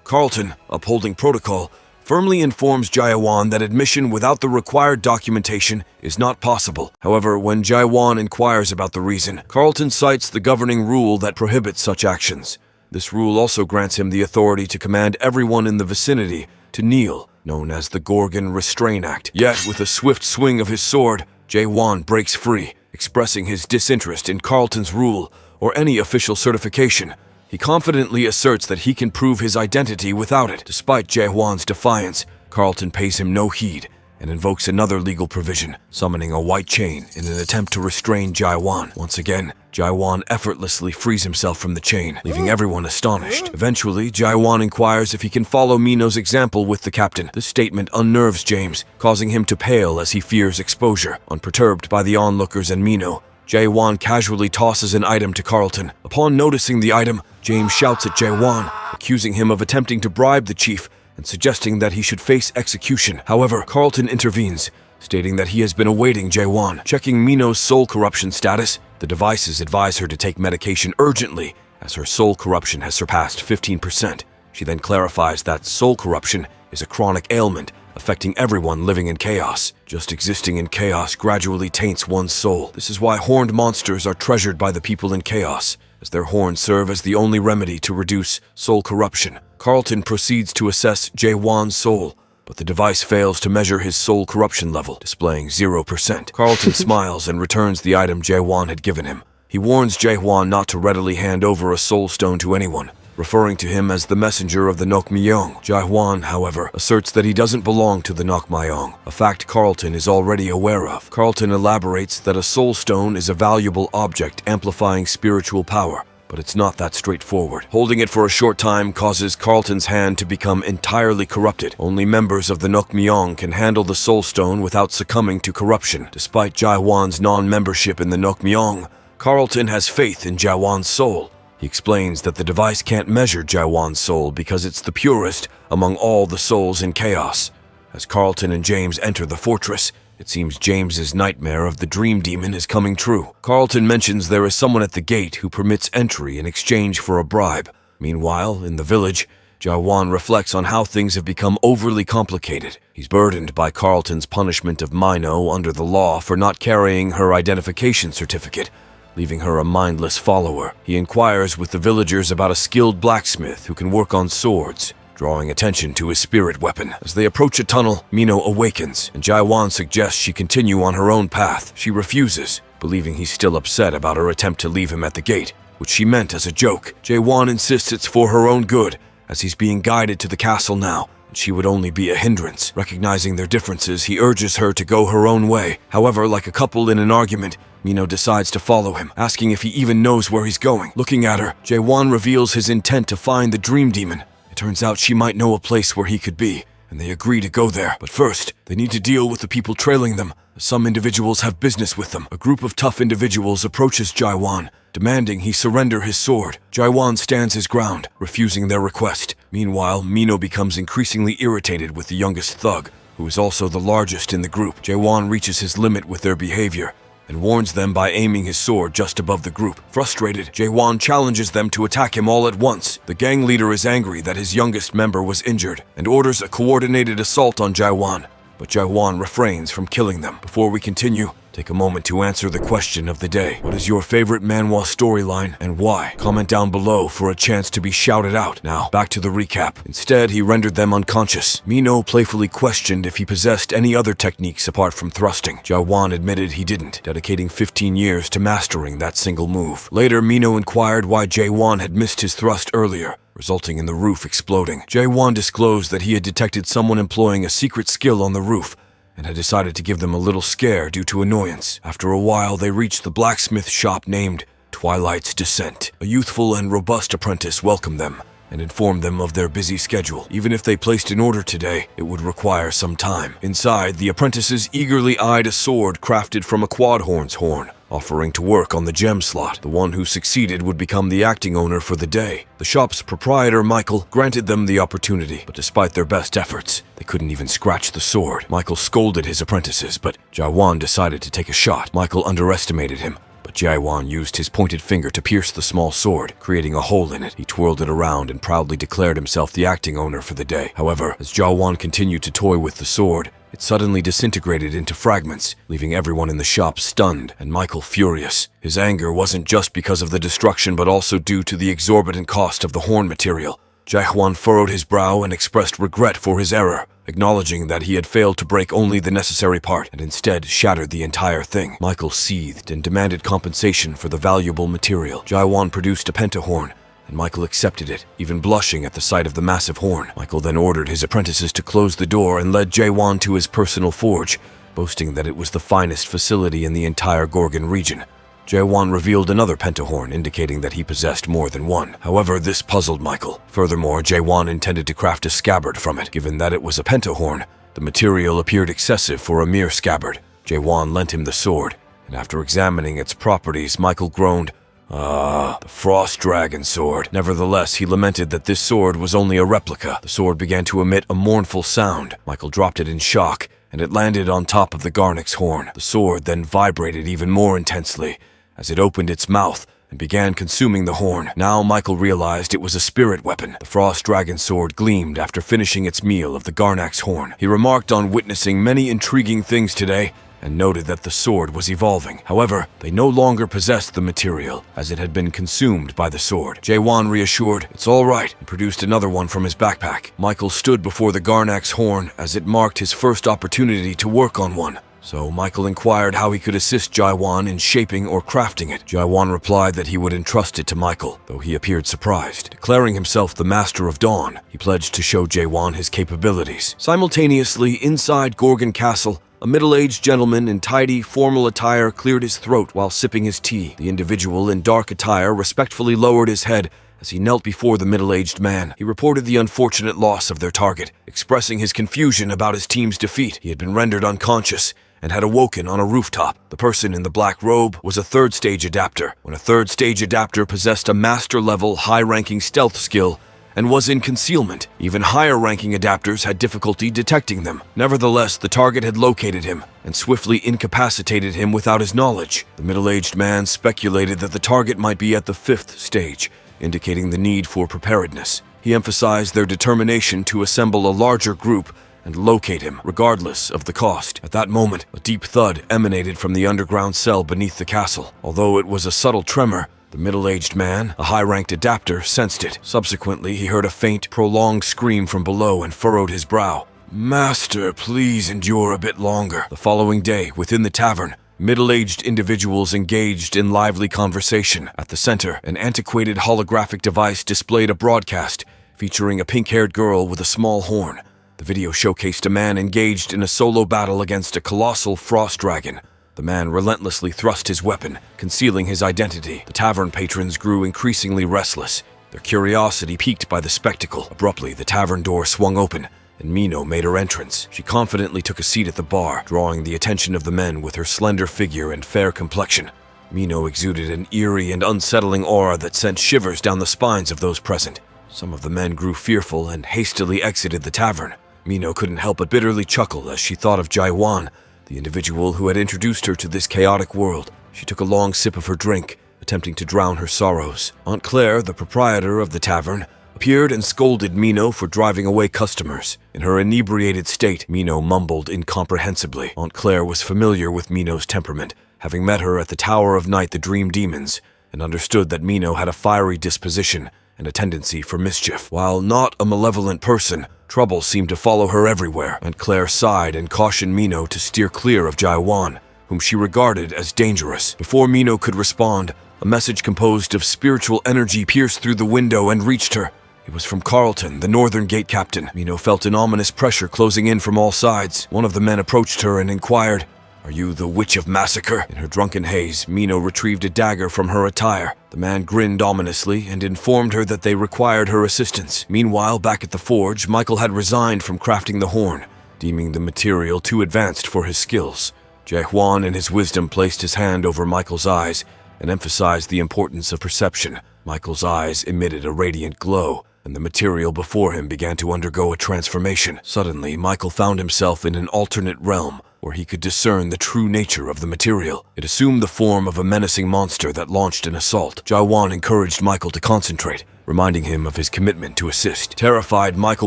Carlton, upholding protocol, firmly informs Jae-won that admission without the required documentation is not possible. However, when Jae-won inquires about the reason, Carlton cites the governing rule that prohibits such actions. This rule also grants him the authority to command everyone in the vicinity to kneel, known as the Gorgon Restrain Act. Yet, with a swift swing of his sword, Jae-won breaks free, expressing his disinterest in Carlton's rule or any official certification. He confidently asserts that he can prove his identity without it. Despite Jae-won's defiance, Carlton pays him no heed and invokes another legal provision, summoning a white chain in an attempt to restrain Jae-won. Once again, Jae-won effortlessly frees himself from the chain, leaving everyone astonished. Eventually, Jae-won inquires if he can follow Mino's example with the captain. This statement unnerves James, causing him to pale as he fears exposure. Unperturbed by the onlookers and Mino, Jae-won casually tosses an item to Carlton. Upon noticing the item, James shouts at Jae-won, accusing him of attempting to bribe the chief and suggesting that he should face execution. However, Carlton intervenes, stating that he has been awaiting Jae-won. Checking Mino's soul corruption status, the devices advise her to take medication urgently, as her soul corruption has surpassed 15%. She then clarifies that soul corruption is a chronic ailment affecting everyone living in chaos. Just existing in chaos gradually taints one's soul. This is why horned monsters are treasured by the people in chaos, as their horns serve as the only remedy to reduce soul corruption. Carlton proceeds to assess Jae-won's soul, but the device fails to measure his soul corruption level, displaying 0%. Carlton smiles and returns the item Jae-won had given him. He warns Jae-won not to readily hand over a soul stone to anyone, referring to him as the messenger of the Nokmyeong. Jae-won, however, asserts that he doesn't belong to the Nokmyeong, a fact Carlton is already aware of. Carlton elaborates that a soul stone is a valuable object amplifying spiritual power, but it's not that straightforward. Holding it for a short time causes Carlton's hand to become entirely corrupted. Only members of the Nokmyeong can handle the soul stone without succumbing to corruption. Despite Jae-won's non-membership in the Nokmyeong, Carlton has faith in Jae-won's soul. He explains that the device can't measure Jae-won's soul because it's the purest among all the souls in chaos. As Carlton and James enter the fortress, it seems James's nightmare of the dream demon is coming true. Carlton mentions there is someone at the gate who permits entry in exchange for a bribe. Meanwhile, in the village, Jae-won reflects on how things have become overly complicated. He's burdened by Carlton's punishment of Mino under the law for not carrying her identification certificate, leaving her a mindless follower. He inquires with the villagers about a skilled blacksmith who can work on swords, drawing attention to his spirit weapon. As they approach a tunnel, Mino awakens, and Jae-won suggests she continue on her own path. She refuses, believing he's still upset about her attempt to leave him at the gate, which she meant as a joke. Jae-won insists it's for her own good, as he's being guided to the castle now, and she would only be a hindrance. Recognizing their differences, he urges her to go her own way. However, like a couple in an argument, Mino decides to follow him, asking if he even knows where he's going. Looking at her, Jae-won reveals his intent to find the dream demon. It turns out she might know a place where he could be, and they agree to go there. But first, they need to deal with the people trailing them, as some individuals have business with them. A group of tough individuals approaches Jae-won, demanding he surrender his sword. Jae-won stands his ground, refusing their request. Meanwhile, Mino becomes increasingly irritated with the youngest thug, who is also the largest in the group. Jae-won reaches his limit with their behavior, and warns them by aiming his sword just above the group. Frustrated, Jae-won challenges them to attack him all at once. The gang leader is angry that his youngest member was injured, and orders a coordinated assault on Jae-won, but Jae-won refrains from killing them. Before we continue, Take a moment to answer the question of the day. What is your favorite manhwa storyline and why? Comment down below for a chance to be shouted out. Now, back to the recap. Instead, he rendered them unconscious. Mino playfully questioned if he possessed any other techniques apart from thrusting. Jae-won admitted he didn't, dedicating 15 years to mastering that single move. Later, Mino inquired why Jae-won had missed his thrust earlier, resulting in the roof exploding. Jae-won disclosed that he had detected someone employing a secret skill on the roof, and had decided to give them a little scare due to annoyance. After a while, they reached the blacksmith shop named Twilight's Descent. A youthful and robust apprentice welcomed them and informed them of their busy schedule. Even if they placed an order today, it would require some time. Inside, the apprentices eagerly eyed a sword crafted from a quadhorn's horn, offering to work on the gem slot. The one who succeeded would become the acting owner for the day. The shop's proprietor, Michael, granted them the opportunity, but despite their best efforts, they couldn't even scratch the sword. Michael scolded his apprentices, but Jae-won decided to take a shot. Michael underestimated him, but Jae-won used his pointed finger to pierce the small sword, creating a hole in it. He twirled it around and proudly declared himself the acting owner for the day. However, as Jae-won continued to toy with the sword, it suddenly disintegrated into fragments, leaving everyone in the shop stunned and Michael furious. His anger wasn't just because of the destruction, but also due to the exorbitant cost of the horn material. Jae-won furrowed his brow and expressed regret for his error, acknowledging that he had failed to break only the necessary part and instead shattered the entire thing. Michael seethed and demanded compensation for the valuable material. Jae-won produced a pentahorn, and Michael accepted it, even blushing at the sight of the massive horn. Michael then ordered his apprentices to close the door and led Jae-won to his personal forge, boasting that it was the finest facility in the entire Gorgon region. Jae-won revealed another pentahorn, indicating that he possessed more than one. However, this puzzled Michael. Furthermore, Jae-won intended to craft a scabbard from it. Given that it was a pentahorn, the material appeared excessive for a mere scabbard. Jae-won lent him the sword, and after examining its properties, Michael groaned, the Frost Dragon sword. Nevertheless, he lamented that this sword was only a replica. The sword began to emit a mournful sound. Michael dropped it in shock, and it landed on top of the Garnek's horn. The sword then vibrated even more intensely as it opened its mouth and began consuming the horn. Now Michael realized it was a spirit weapon. The Frost Dragon sword gleamed after finishing its meal of the Garnek's horn. He remarked on witnessing many intriguing things today, and noted that the sword was evolving. However, they no longer possessed the material, as it had been consumed by the sword. Jae-won reassured, "It's all right," and produced another one from his backpack. Michael stood before the Garnek's horn as it marked his first opportunity to work on one. So Michael inquired how he could assist Jae-won in shaping or crafting it. Jae-won replied that he would entrust it to Michael, though he appeared surprised. Declaring himself the Master of Dawn, he pledged to show Jae-won his capabilities. Simultaneously, inside Gorgon Castle, a middle-aged gentleman in tidy, formal attire cleared his throat while sipping his tea. The individual in dark attire respectfully lowered his head as he knelt before the middle-aged man. He reported the unfortunate loss of their target, expressing his confusion about his team's defeat. He had been rendered unconscious and had awoken on a rooftop. The person in the black robe was a third-stage adapter. When a third-stage adapter possessed a master-level, high-ranking stealth skill and was in concealment, even higher-ranking adapters had difficulty detecting them. Nevertheless, the target had located him and swiftly incapacitated him without his knowledge. The middle-aged man speculated that the target might be at the 5th stage, indicating the need for preparedness. He emphasized their determination to assemble a larger group and locate him, regardless of the cost. At that moment, a deep thud emanated from the underground cell beneath the castle. Although it was a subtle tremor, the middle-aged man, a high-ranked adapter, sensed it. Subsequently, he heard a faint, prolonged scream from below and furrowed his brow. "Master, please endure a bit longer." The following day, within the tavern, middle-aged individuals engaged in lively conversation. At the center, an antiquated holographic device displayed a broadcast featuring a pink-haired girl with a small horn. The video showcased a man engaged in a solo battle against a colossal frost dragon. The man relentlessly thrust his weapon, concealing his identity. The tavern patrons grew increasingly restless, their curiosity piqued by the spectacle. Abruptly, the tavern door swung open, and Mino made her entrance. She confidently took a seat at the bar, drawing the attention of the men with her slender figure and fair complexion. Mino exuded an eerie and unsettling aura that sent shivers down the spines of those present. Some of the men grew fearful and hastily exited the tavern. Mino couldn't help but bitterly chuckle as she thought of Jae-won, the individual who had introduced her to this chaotic world. She took a long sip of her drink, attempting to drown her sorrows. Aunt Claire, the proprietor of the tavern, appeared and scolded Mino for driving away customers. In her inebriated state, Mino mumbled incomprehensibly. Aunt Claire was familiar with Mino's temperament, having met her at the Tower of Night the Dream Demons, and understood that Mino had a fiery disposition and a tendency for mischief. While not a malevolent person, trouble seemed to follow her everywhere. Aunt Claire sighed and cautioned Mino to steer clear of Jaiwan, whom she regarded as dangerous. Before Mino could respond, a message composed of spiritual energy pierced through the window and reached her. It was from Carlton, the Northern Gate captain. Mino felt an ominous pressure closing in from all sides. One of the men approached her and inquired, "Are you the Witch of Massacre?" In her drunken haze, Mino retrieved a dagger from her attire. The man grinned ominously and informed her that they required her assistance. Meanwhile, back at the forge, Michael had resigned from crafting the horn, deeming the material too advanced for his skills. Jae-hwan, in his wisdom, placed his hand over Michael's eyes and emphasized the importance of perception. Michael's eyes emitted a radiant glow, and the material before him began to undergo a transformation. Suddenly, Michael found himself in an alternate realm where he could discern the true nature of the material. It assumed the form of a menacing monster that launched an assault. Jae-hwan encouraged Michael to concentrate, reminding him of his commitment to assist. Terrified, Michael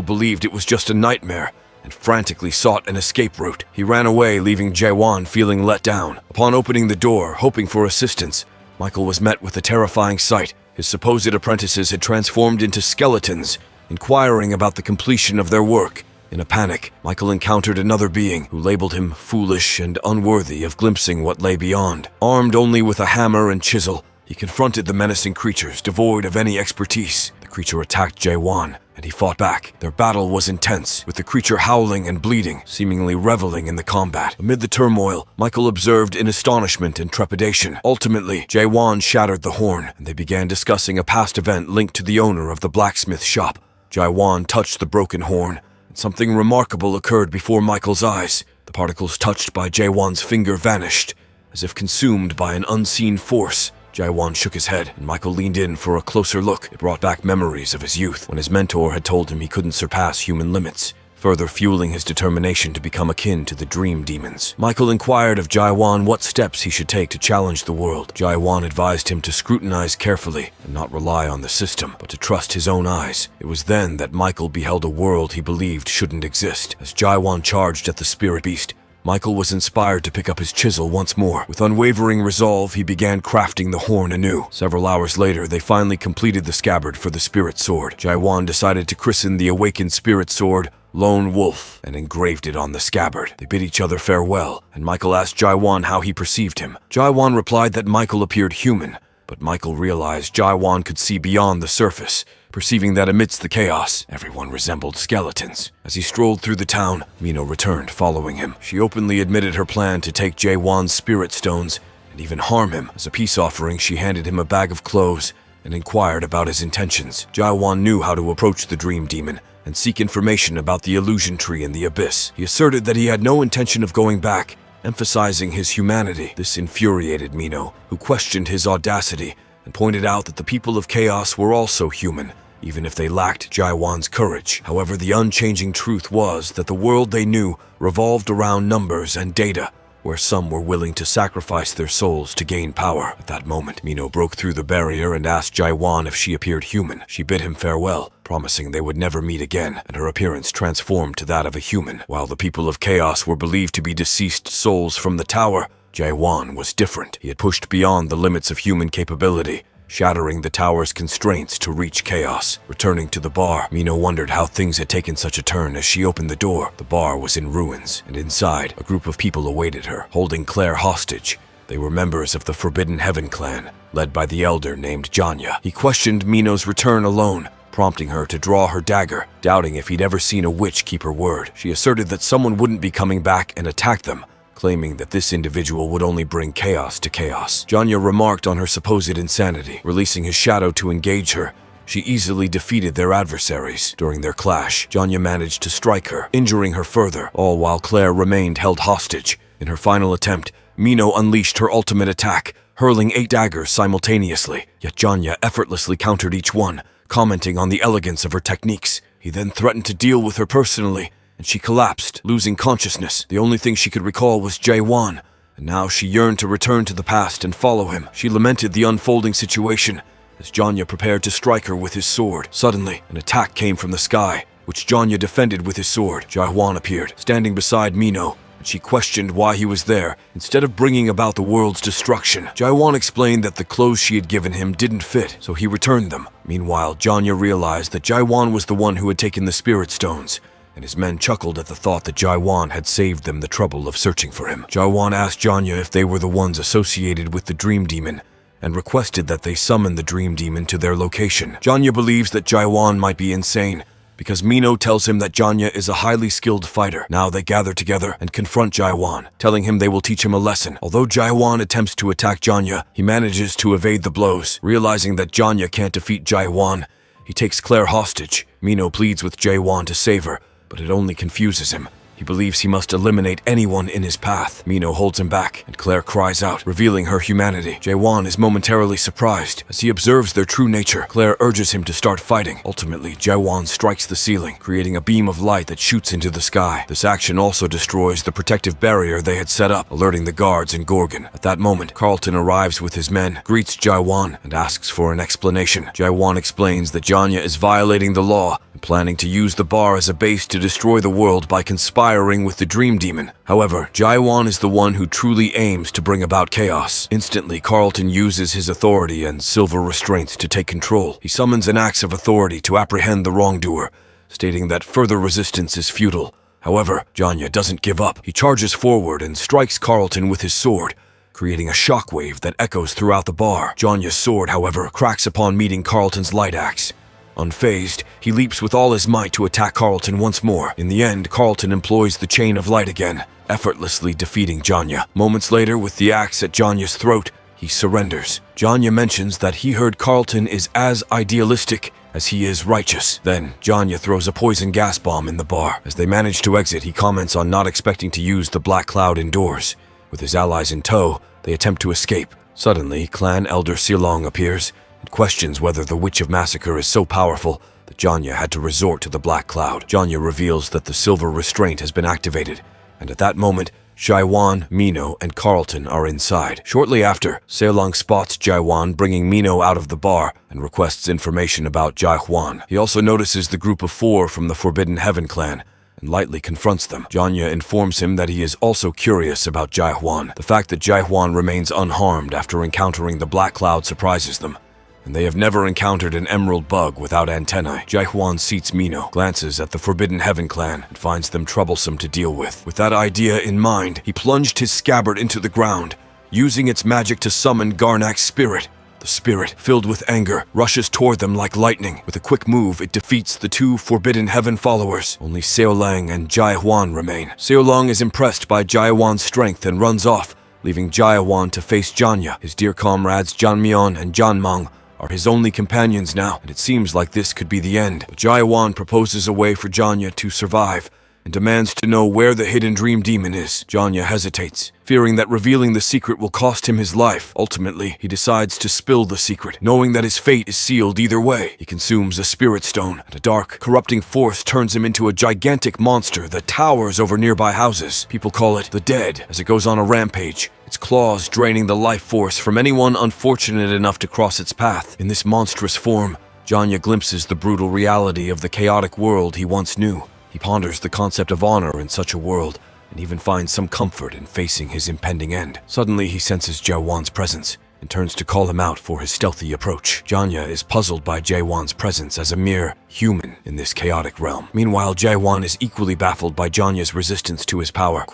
believed it was just a nightmare and frantically sought an escape route. He ran away, leaving Jae-hwan feeling let down. Upon opening the door, hoping for assistance, Michael was met with a terrifying sight. His supposed apprentices had transformed into skeletons, inquiring about the completion of their work. In a panic, Michael encountered another being who labeled him foolish and unworthy of glimpsing what lay beyond. Armed only with a hammer and chisel, he confronted the menacing creatures, devoid of any expertise. The creature attacked Jae-hwan, and he fought back. Their battle was intense, with the creature howling and bleeding, seemingly reveling in the combat. Amid the turmoil, Michael observed in astonishment and trepidation. Ultimately, Jae-hwan shattered the horn, and they began discussing a past event linked to the owner of the blacksmith shop. Jae-hwan touched the broken horn, and something remarkable occurred before Michael's eyes. The particles touched by Jae-hwan's finger vanished, as if consumed by an unseen force. Jae-hwan shook his head, and Michael leaned in for a closer look. It brought back memories of his youth, when his mentor had told him he couldn't surpass human limits, further fueling his determination to become akin to the Dream Demons. Michael inquired of Jae-hwan what steps he should take to challenge the world. Jae-hwan advised him to scrutinize carefully and not rely on the system, but to trust his own eyes. It was then that Michael beheld a world he believed shouldn't exist. As Jae-hwan charged at the spirit beast, Michael was inspired to pick up his chisel once more. With unwavering resolve, he began crafting the horn anew. Several hours later, they finally completed the scabbard for the spirit sword. Jae-hwan decided to christen the awakened spirit sword Lone Wolf and engraved it on the scabbard. They bid each other farewell, and Michael asked Jae-hwan how he perceived him. Jae-hwan replied that Michael appeared human, but Michael realized Jae-hwan could see beyond the surface, perceiving that amidst the chaos, everyone resembled skeletons. As he strolled through the town, Mino returned, following him. She openly admitted her plan to take Jae-hwan's spirit stones and even harm him. As a peace offering, she handed him a bag of clothes and inquired about his intentions. Jae-hwan knew how to approach the Dream Demon and seek information about the illusion tree in the abyss. He asserted that he had no intention of going back, emphasizing his humanity. This infuriated Mino, who questioned his audacity and pointed out that the people of Chaos were also human, even if they lacked Jae-hwan's courage. However, the unchanging truth was that the world they knew revolved around numbers and data, where some were willing to sacrifice their souls to gain power. At that moment, Mino broke through the barrier and asked Jae-hwan if she appeared human. She bid him farewell, promising they would never meet again, and her appearance transformed to that of a human. While the people of Chaos were believed to be deceased souls from the tower, Jae-hwan was different. He had pushed beyond the limits of human capability, shattering the tower's constraints to reach Chaos. Returning to the bar, Mino wondered how things had taken such a turn as she opened the door. The bar was in ruins, and inside, a group of people awaited her, holding Claire hostage. They were members of the Forbidden Heaven clan, led by the elder named Janya. He questioned Mino's return alone, prompting her to draw her dagger, doubting if he'd ever seen a witch keep her word. She asserted that someone wouldn't be coming back and attack them, claiming that this individual would only bring chaos to Chaos. Janya remarked on her supposed insanity. Releasing his shadow to engage her, she easily defeated their adversaries. During their clash, Janya managed to strike her, injuring her further, all while Claire remained held hostage. In her final attempt, Mino unleashed her ultimate attack, hurling 8 daggers simultaneously, yet Janya effortlessly countered each one, commenting on the elegance of her techniques. He then threatened to deal with her personally, and she collapsed, losing consciousness. The only thing she could recall was Jae-hwan, and now she yearned to return to the past and follow him. She lamented the unfolding situation as Janya prepared to strike her with his sword. Suddenly, an attack came from the sky, which Janya defended with his sword. Jaihwan appeared, standing beside Mino, and she questioned why he was there, instead of bringing about the world's destruction. Jaihwan explained that the clothes she had given him didn't fit, so he returned them. Meanwhile, Janya realized that Jaihwan was the one who had taken the spirit stones, and his men chuckled at the thought that Jaihwan had saved them the trouble of searching for him. Jaihwan asked Janya if they were the ones associated with the Dream Demon, and requested that they summon the Dream Demon to their location. Janya believes that Jaihwan might be insane, because Mino tells him that Janya is a highly skilled fighter. Now they gather together and confront Jaihwan, telling him they will teach him a lesson. Although Jaihwan attempts to attack Janya, he manages to evade the blows. Realizing that Janya can't defeat Jaihwan, he takes Claire hostage. Mino pleads with Jaihwan to save her, but it only confuses him. He believes he must eliminate anyone in his path. Mino holds him back, and Claire cries out, revealing her humanity. Jaihwan is momentarily surprised as he observes their true nature. Claire urges him to start fighting. Ultimately, Jaihwan strikes the ceiling, creating a beam of light that shoots into the sky. This action also destroys the protective barrier they had set up, alerting the guards and Gorgon. At that moment, Carlton arrives with his men, greets Jaihwan, and asks for an explanation. Jaihwan explains that Janya is violating the law and planning to use the bar as a base to destroy the world by conspiring with the Dream Demon. However, Jaihwan is the one who truly aims to bring about chaos. Instantly, Carlton uses his authority and silver restraints to take control. He summons an axe of authority to apprehend the wrongdoer, stating that further resistance is futile. However, Janya doesn't give up. He charges forward and strikes Carlton with his sword, creating a shockwave that echoes throughout the bar. Janya's sword, however, cracks upon meeting Carlton's light axe. Unfazed, he leaps with all his might to attack Carlton once more. In the end, Carlton employs the Chain of Light again, effortlessly defeating Janya. Moments later, with the axe at Janya's throat, he surrenders. Janya mentions that he heard Carlton is as idealistic as he is righteous. Then, Janya throws a poison gas bomb in the bar. As they manage to exit, he comments on not expecting to use the black cloud indoors. With his allies in tow, they attempt to escape. Suddenly, Clan Elder Silong appears, questions whether the Witch of Massacre is so powerful that Janya had to resort to the Black Cloud. Janya reveals that the silver restraint has been activated, and at that moment, Jaihwan, Mino, and Carlton are inside. Shortly after, Seolong spots Jaihwan bringing Mino out of the bar and requests information about Jaihwan. He also notices the group of 4 from the Forbidden Heaven clan and lightly confronts them. Janya informs him that he is also curious about Jaihwan. The fact that Jaihwan remains unharmed after encountering the Black Cloud surprises them, and they have never encountered an emerald bug without antennae. Jaihwan seats Mino, glances at the Forbidden Heaven clan, and finds them troublesome to deal with. With that idea in mind, he plunged his scabbard into the ground, using its magic to summon Garnak's spirit. The spirit, filled with anger, rushes toward them like lightning. With a quick move, it defeats the 2 Forbidden Heaven followers. Only Seolang and Jaihwan remain. Seolang is impressed by Jaihwan's strength and runs off, leaving Jaihwan to face Janya. His dear comrades Janmyeon and Janmang are his only companions now, and it seems like this could be the end. But Jaihwan proposes a way for Janya to survive, and demands to know where the hidden Dream Demon is. Janya hesitates, fearing that revealing the secret will cost him his life. Ultimately, he decides to spill the secret, knowing that his fate is sealed either way. He consumes a spirit stone, and a dark, corrupting force turns him into a gigantic monster that towers over nearby houses. People call it the Dead, as it goes on a rampage, its claws draining the life force from anyone unfortunate enough to cross its path. In this monstrous form, Janya glimpses the brutal reality of the chaotic world he once knew. He ponders the concept of honor in such a world, and even finds some comfort in facing his impending end. Suddenly, he senses Jaihwan's presence, and turns to call him out for his stealthy approach. Janya is puzzled by Jaihwan's presence as a mere human in this chaotic realm. Meanwhile, Jaihwan is equally baffled by Janya's resistance to his power.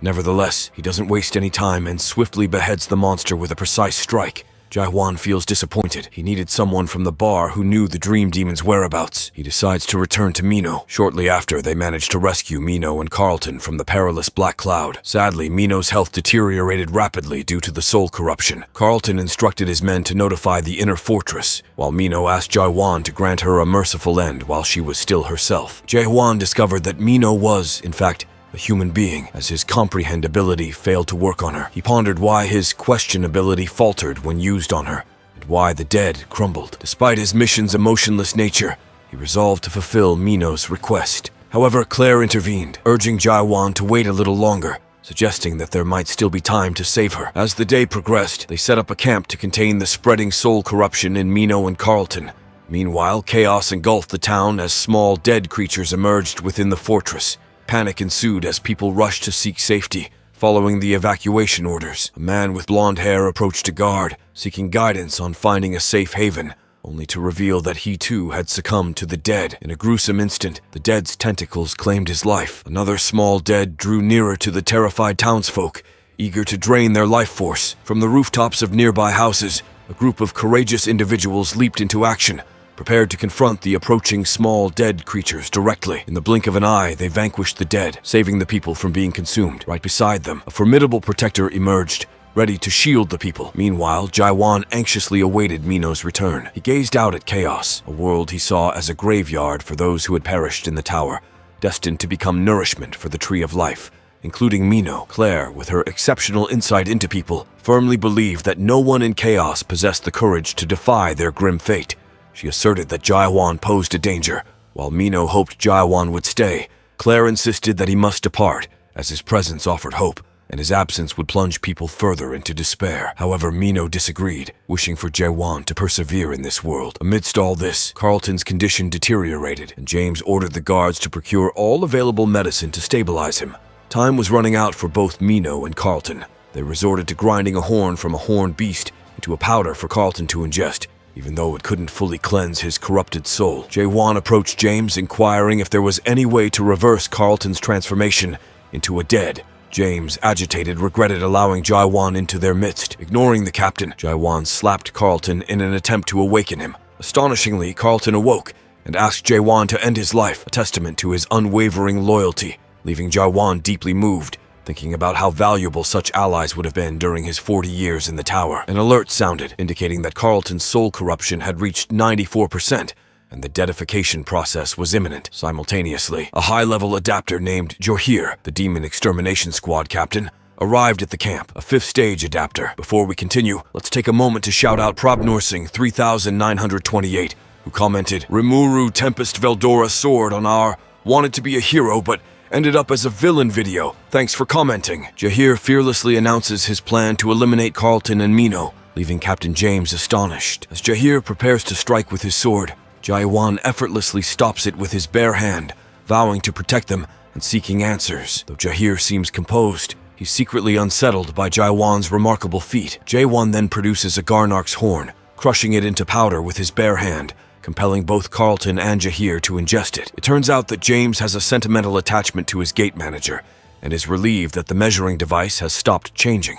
Nevertheless, he doesn't waste any time and swiftly beheads the monster with a precise strike. Jaihwan feels disappointed. He needed someone from the bar who knew the Dream Demon's whereabouts. He decides to return to Mino. Shortly after, they manage to rescue Mino and Carlton from the perilous Black Cloud. Sadly, Mino's health deteriorated rapidly due to the soul corruption. Carlton instructed his men to notify the inner fortress, while Mino asked Jaihwan to grant her a merciful end while she was still herself. Jaihwan discovered that Mino was, in fact, a human being, as his comprehend ability failed to work on her. He pondered why his question ability faltered when used on her, and why the dead crumbled. Despite his mission's emotionless nature, he resolved to fulfill Mino's request. However, Claire intervened, urging Jaihwan to wait a little longer, suggesting that there might still be time to save her. As the day progressed, they set up a camp to contain the spreading soul corruption in Mino and Carlton. Meanwhile, chaos engulfed the town as small dead creatures emerged within the fortress. Panic ensued as people rushed to seek safety. Following the evacuation orders, a man with blonde hair approached a guard, seeking guidance on finding a safe haven, only to reveal that he too had succumbed to the dead. In a gruesome instant, the dead's tentacles claimed his life. Another small dead drew nearer to the terrified townsfolk, eager to drain their life force. From the rooftops of nearby houses, a group of courageous individuals leaped into action, prepared to confront the approaching small dead creatures directly. In the blink of an eye, they vanquished the dead, saving the people from being consumed. Right beside them, a formidable protector emerged, ready to shield the people. Meanwhile, Jaiwan anxiously awaited Mino's return. He gazed out at chaos, a world he saw as a graveyard for those who had perished in the tower, destined to become nourishment for the Tree of Life. Including Mino, Claire, with her exceptional insight into people, firmly believed that no one in chaos possessed the courage to defy their grim fate. She asserted that Jaiwan posed a danger. While Mino hoped Jaiwan would stay, Claire insisted that he must depart, as his presence offered hope, and his absence would plunge people further into despair. However, Mino disagreed, wishing for Jaiwan to persevere in this world. Amidst all this, Carlton's condition deteriorated, and James ordered the guards to procure all available medicine to stabilize him. Time was running out for both Mino and Carlton. They resorted to grinding a horn from a horned beast into a powder for Carlton to ingest, even though it couldn't fully cleanse his corrupted soul. Jaiwan approached James, inquiring if there was any way to reverse Carlton's transformation into a dead. James, agitated, regretted allowing Jaiwan into their midst. Ignoring the captain, Jaiwan slapped Carlton in an attempt to awaken him. Astonishingly, Carlton awoke and asked Jaiwan to end his life, a testament to his unwavering loyalty, leaving Jaiwan deeply moved, thinking about how valuable such allies would have been during his 40 years in the tower. An alert sounded, indicating that Carlton's soul corruption had reached 94%, and the deadification process was imminent. Simultaneously, a high-level adapter named Johir, the Demon Extermination Squad captain, arrived at the camp, a 5th stage adapter. Before we continue, let's take a moment to shout out Probnorsing 3928, who commented, "Rimuru Tempest Veldora Sword on our wanted to be a hero but ended up as a villain video. Thanks for commenting." Jahir fearlessly announces his plan to eliminate Carlton and Mino, leaving Captain James astonished. As Jahir prepares to strike with his sword, Jaiwan effortlessly stops it with his bare hand, vowing to protect them and seeking answers. Though Jahir seems composed, he's secretly unsettled by Jaiwan's remarkable feat. Jaiwan then produces a Garnark's horn, crushing it into powder with his bare hand, compelling both Carlton and Jahir to ingest it. It turns out that James has a sentimental attachment to his gate manager, and is relieved that the measuring device has stopped changing.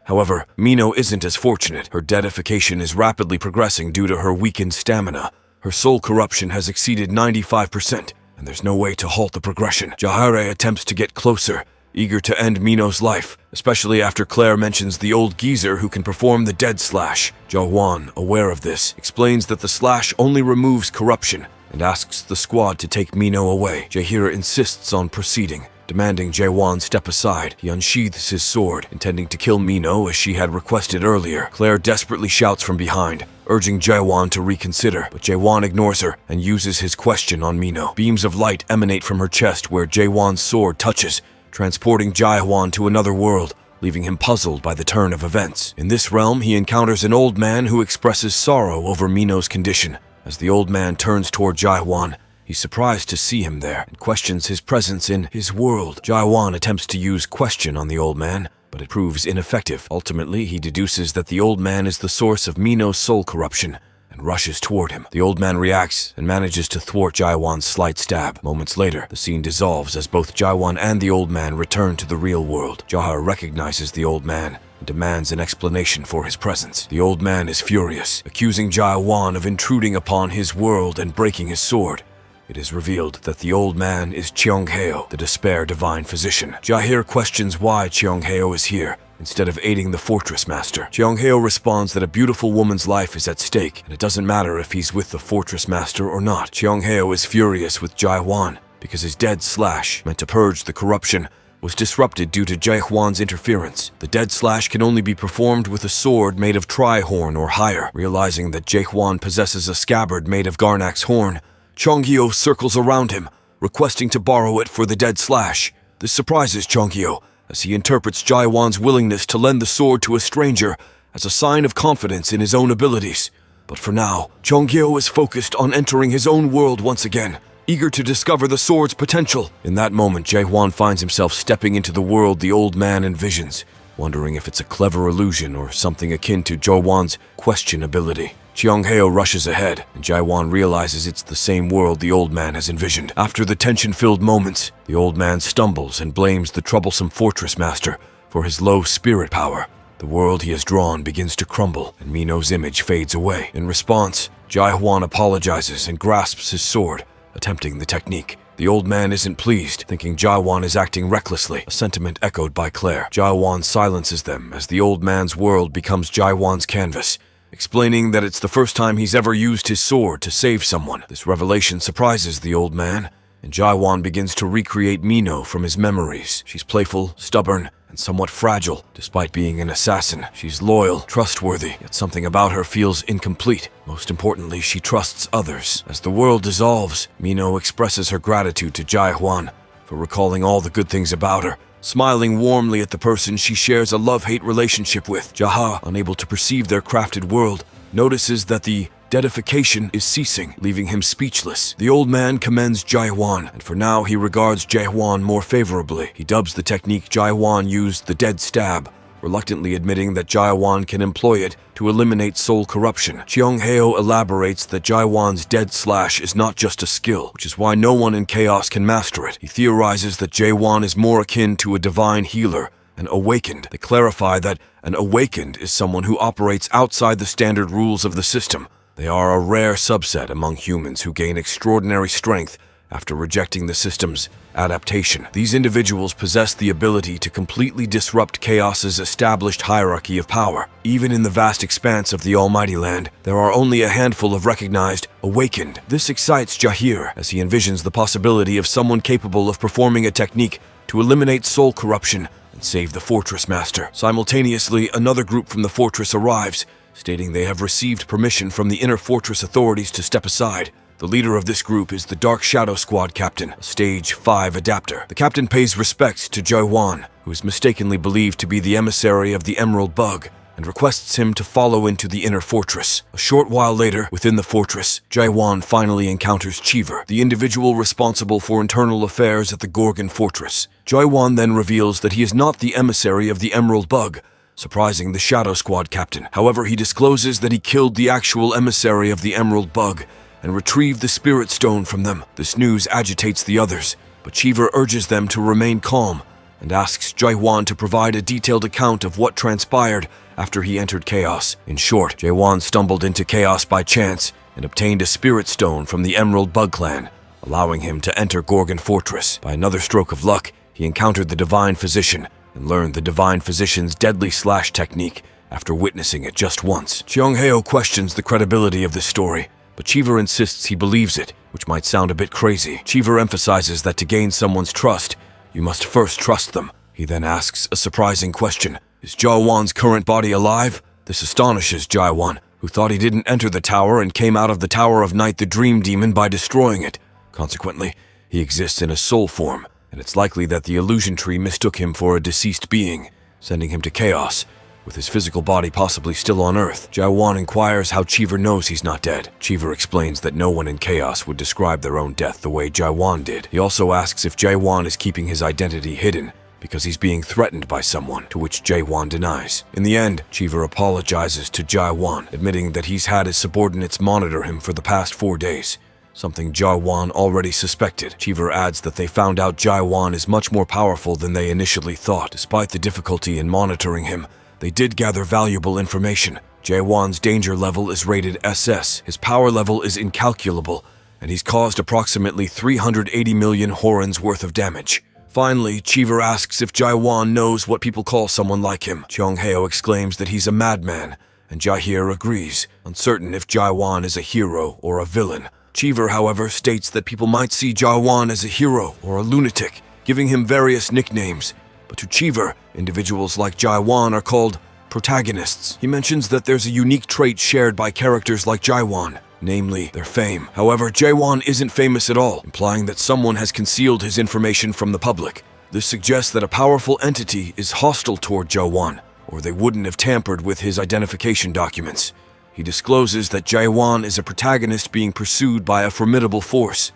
However, Mino isn't as fortunate. Her deadification is rapidly progressing due to her weakened stamina. Her soul corruption has exceeded 95%, and there's no way to halt the progression. Jahare attempts to get closer, eager to end Mino's life, especially after Claire mentions the old geezer who can perform the dead slash. Jaiwan, aware of this, explains that the slash only removes corruption and asks the squad to take Mino away. Jahir insists on proceeding, demanding Jaiwan step aside. He unsheathes his sword, intending to kill Mino as she had requested earlier. Claire desperately shouts from behind, urging Jaiwan to reconsider, but Jaiwan ignores her and uses his question on Mino. Beams of light emanate from her chest where Jaiwan's sword touches, transporting Jaiwan to another world, leaving him puzzled by the turn of events. In this realm, he encounters an old man who expresses sorrow over Mino's condition. As the old man turns toward Jaiwan, he's surprised to see him there and questions his presence in his world. Jaiwan attempts to use question on the old man, but it proves ineffective. Ultimately, he deduces that the old man is the source of Mino's soul corruption and rushes toward him. The old man reacts and manages to thwart Jaiwan's slight stab. Moments later, the scene dissolves as both Jaiwan and the old man return to the real world. Jahar recognizes the old man and demands an explanation for his presence. The old man is furious, accusing Jaiwan of intruding upon his world and breaking his sword. It is revealed that the old man is Cheongheo, the despair divine physician. Jahir questions why Cheongheo is here, instead of aiding the fortress master. Cheongheo responds that a beautiful woman's life is at stake, and it doesn't matter if he's with the fortress master or not. Cheongheo is furious with Jaiwan, because his dead slash, meant to purge the corruption, was disrupted due to Jaiwan's interference. The dead slash can only be performed with a sword made of tri-horn or higher. Realizing that Jaiwan possesses a scabbard made of Garnak's horn, Cheongheo circles around him, requesting to borrow it for the dead slash. This surprises Cheongheo, as he interprets Jaiwan's willingness to lend the sword to a stranger as a sign of confidence in his own abilities. But for now, Chonghyo is focused on entering his own world once again, eager to discover the sword's potential. In that moment, Jae-hwan finds himself stepping into the world the old man envisions, wondering if it's a clever illusion or something akin to Jae-hwan's question ability. Cheongheo rushes ahead, and Jae-hwan realizes it's the same world the old man has envisioned. After the tension-filled moments, the old man stumbles and blames the troublesome fortress master for his low spirit power. The world he has drawn begins to crumble, and Mino's image fades away. In response, Jae-hwan apologizes and grasps his sword, attempting the technique. The old man isn't pleased, thinking Jae-hwan is acting recklessly, a sentiment echoed by Claire. Jae-hwan silences them as the old man's world becomes Jae-hwan's canvas, explaining that it's the first time he's ever used his sword to save someone. This revelation surprises the old man, and Jae-hwan begins to recreate Mino from his memories. She's playful, stubborn, and somewhat fragile. Despite being an assassin, she's loyal, trustworthy, yet something about her feels incomplete. Most importantly, she trusts others. As the world dissolves, Mino expresses her gratitude to Jae-hwan for recalling all the good things about her, smiling warmly at the person she shares a love-hate relationship with. Jaha, unable to perceive their crafted world, notices that the dedification is ceasing, leaving him speechless. The old man commends Jae-hwan, and for now he regards Jae-hwan more favorably. He dubs the technique Jae-hwan used the dead stab, reluctantly admitting that Jae-hwan can employ it to eliminate soul corruption. Cheongheo elaborates that Jae-hwan's dead slash is not just a skill, which is why no one in Chaos can master it. He theorizes that Jae-hwan is more akin to a divine healer, an awakened. They clarify that an awakened is someone who operates outside the standard rules of the system. They are a rare subset among humans who gain extraordinary strength after rejecting the system's adaptation. These individuals possess the ability to completely disrupt Chaos's established hierarchy of power. Even in the vast expanse of the Almighty Land, there are only a handful of recognized awakened. This excites Jahir as he envisions the possibility of someone capable of performing a technique to eliminate soul corruption and save the fortress master. Simultaneously, another group from the fortress arrives, stating they have received permission from the inner fortress authorities to step aside. The leader of this group is the Dark Shadow Squad captain, a Stage 5 adapter. The captain pays respects to Jae-hwan, who is mistakenly believed to be the emissary of the Emerald Bug, and requests him to follow into the inner fortress. A short while later, within the fortress, Jae-hwan finally encounters Cheever, the individual responsible for internal affairs at the Gorgon fortress. Jae-hwan then reveals that he is not the emissary of the Emerald Bug, surprising the Shadow Squad captain. However, he discloses that he killed the actual emissary of the Emerald Bug and retrieved the Spirit Stone from them. This news agitates the others, but Cheever urges them to remain calm and asks Jae-hwan to provide a detailed account of what transpired after he entered Chaos. In short, Jae-hwan stumbled into Chaos by chance and obtained a Spirit Stone from the Emerald Bug clan, allowing him to enter Gorgon Fortress. By another stroke of luck, he encountered the Divine Physician and learned the Divine Physician's deadly slash technique after witnessing it just once. Cheongheo questions the credibility of this story, but Cheever insists he believes it, which might sound a bit crazy. Cheever emphasizes that to gain someone's trust, you must first trust them. He then asks a surprising question. Is Jae-hwan's current body alive? This astonishes Jae-hwan, who thought he didn't enter the tower and came out of the Tower of Night the Dream Demon by destroying it. Consequently, he exists in a soul form, and it's likely that the illusion tree mistook him for a deceased being, sending him to Chaos, with his physical body possibly still on Earth. Jae-hwan inquires how Cheever knows he's not dead. Cheever explains that no one in Chaos would describe their own death the way Jae-hwan did. He also asks if Jae-hwan is keeping his identity hidden because he's being threatened by someone, to which Jae-hwan denies. In the end, Cheever apologizes to Jae-hwan, admitting that he's had his subordinates monitor him for the past 4 days, something Jae-hwan already suspected. Cheever adds that they found out Jae-hwan is much more powerful than they initially thought. Despite the difficulty in monitoring him, they did gather valuable information. Jae-hwan's danger level is rated SS, his power level is incalculable, and he's caused approximately 380 million horins worth of damage. Finally, Cheever asks if Jae-hwan knows what people call someone like him. Cheongheo exclaims that he's a madman, and Jahir agrees, uncertain if Jae-hwan is a hero or a villain. Cheever, however, states that people might see Jae-hwan as a hero or a lunatic, giving him various nicknames. But to Cheever, individuals like Jae-hwan are called protagonists. He mentions that there's a unique trait shared by characters like Jae-hwan, namely their fame. However, Jae-hwan isn't famous at all, implying that someone has concealed his information from the public. This suggests that a powerful entity is hostile toward Jae-won, or they wouldn't have tampered with his identification documents. He discloses that Jae-won is a protagonist being pursued by a formidable force.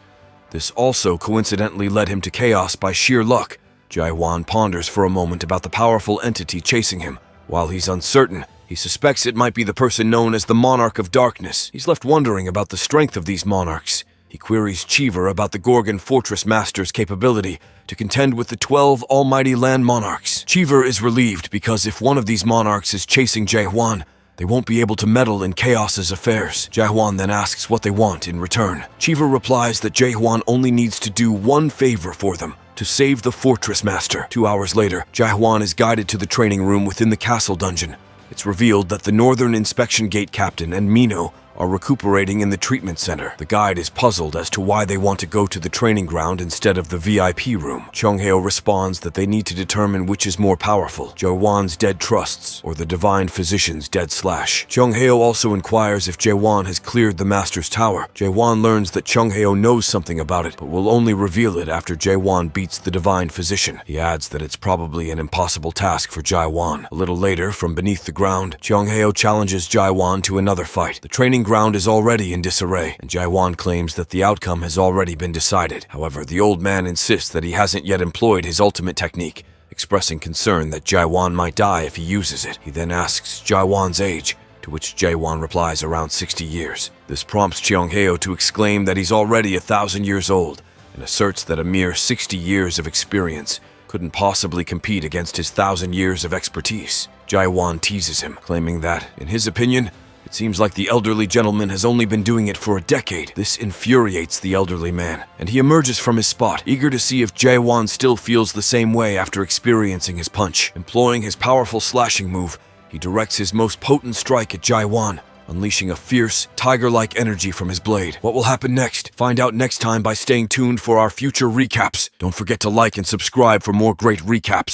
This also coincidentally led him to chaos by sheer luck. Jae-won ponders for a moment about the powerful entity chasing him. While he's uncertain, he suspects it might be the person known as the Monarch of Darkness. He's left wondering about the strength of these monarchs. He queries Cheever about the Gorgon Fortress Master's capability to contend with the 12 almighty land monarchs. Cheever is relieved because if one of these monarchs is chasing Jae-won, they won't be able to meddle in Chaos's affairs. Jae-won then asks what they want in return. Cheever replies that Jae-won only needs to do one favor for them, to save the Fortress Master. 2 hours later, Jae-won is guided to the training room within the castle dungeon. It's revealed that the Northern Inspection Gate Captain and Mino are recuperating in the treatment center. The guide is puzzled as to why they want to go to the training ground instead of the VIP room. Chung-heo responds that they need to determine which is more powerful, Jae-won's dead trusts or the divine physician's dead slash. Chung-heo also inquires if Jae-won has cleared the master's tower. Jae-won learns that Chung-heo knows something about it, but will only reveal it after Jae-won beats the divine physician. He adds that it's probably an impossible task for Jae-won. A little later, from beneath the ground, Chung-heo challenges Jae-won to another fight. The training ground is already in disarray, and Jae-won claims that the outcome has already been decided. However, the old man insists that he hasn't yet employed his ultimate technique, expressing concern that Jae-won might die if he uses it. He then asks Jae-won's age, to which Jae-won replies around 60 years. This prompts Chung-heo to exclaim that he's already 1,000 years old, and asserts that a mere 60 years of experience couldn't possibly compete against his 1,000 years of expertise. Jae-won teases him, claiming that, in his opinion, it seems like the elderly gentleman has only been doing it for a decade. This infuriates the elderly man, and he emerges from his spot, eager to see if Jae-won still feels the same way after experiencing his punch. Employing his powerful slashing move, he directs his most potent strike at Jae-won, unleashing a fierce, tiger-like energy from his blade. What will happen next? Find out next time by staying tuned for our future recaps. Don't forget to like and subscribe for more great recaps.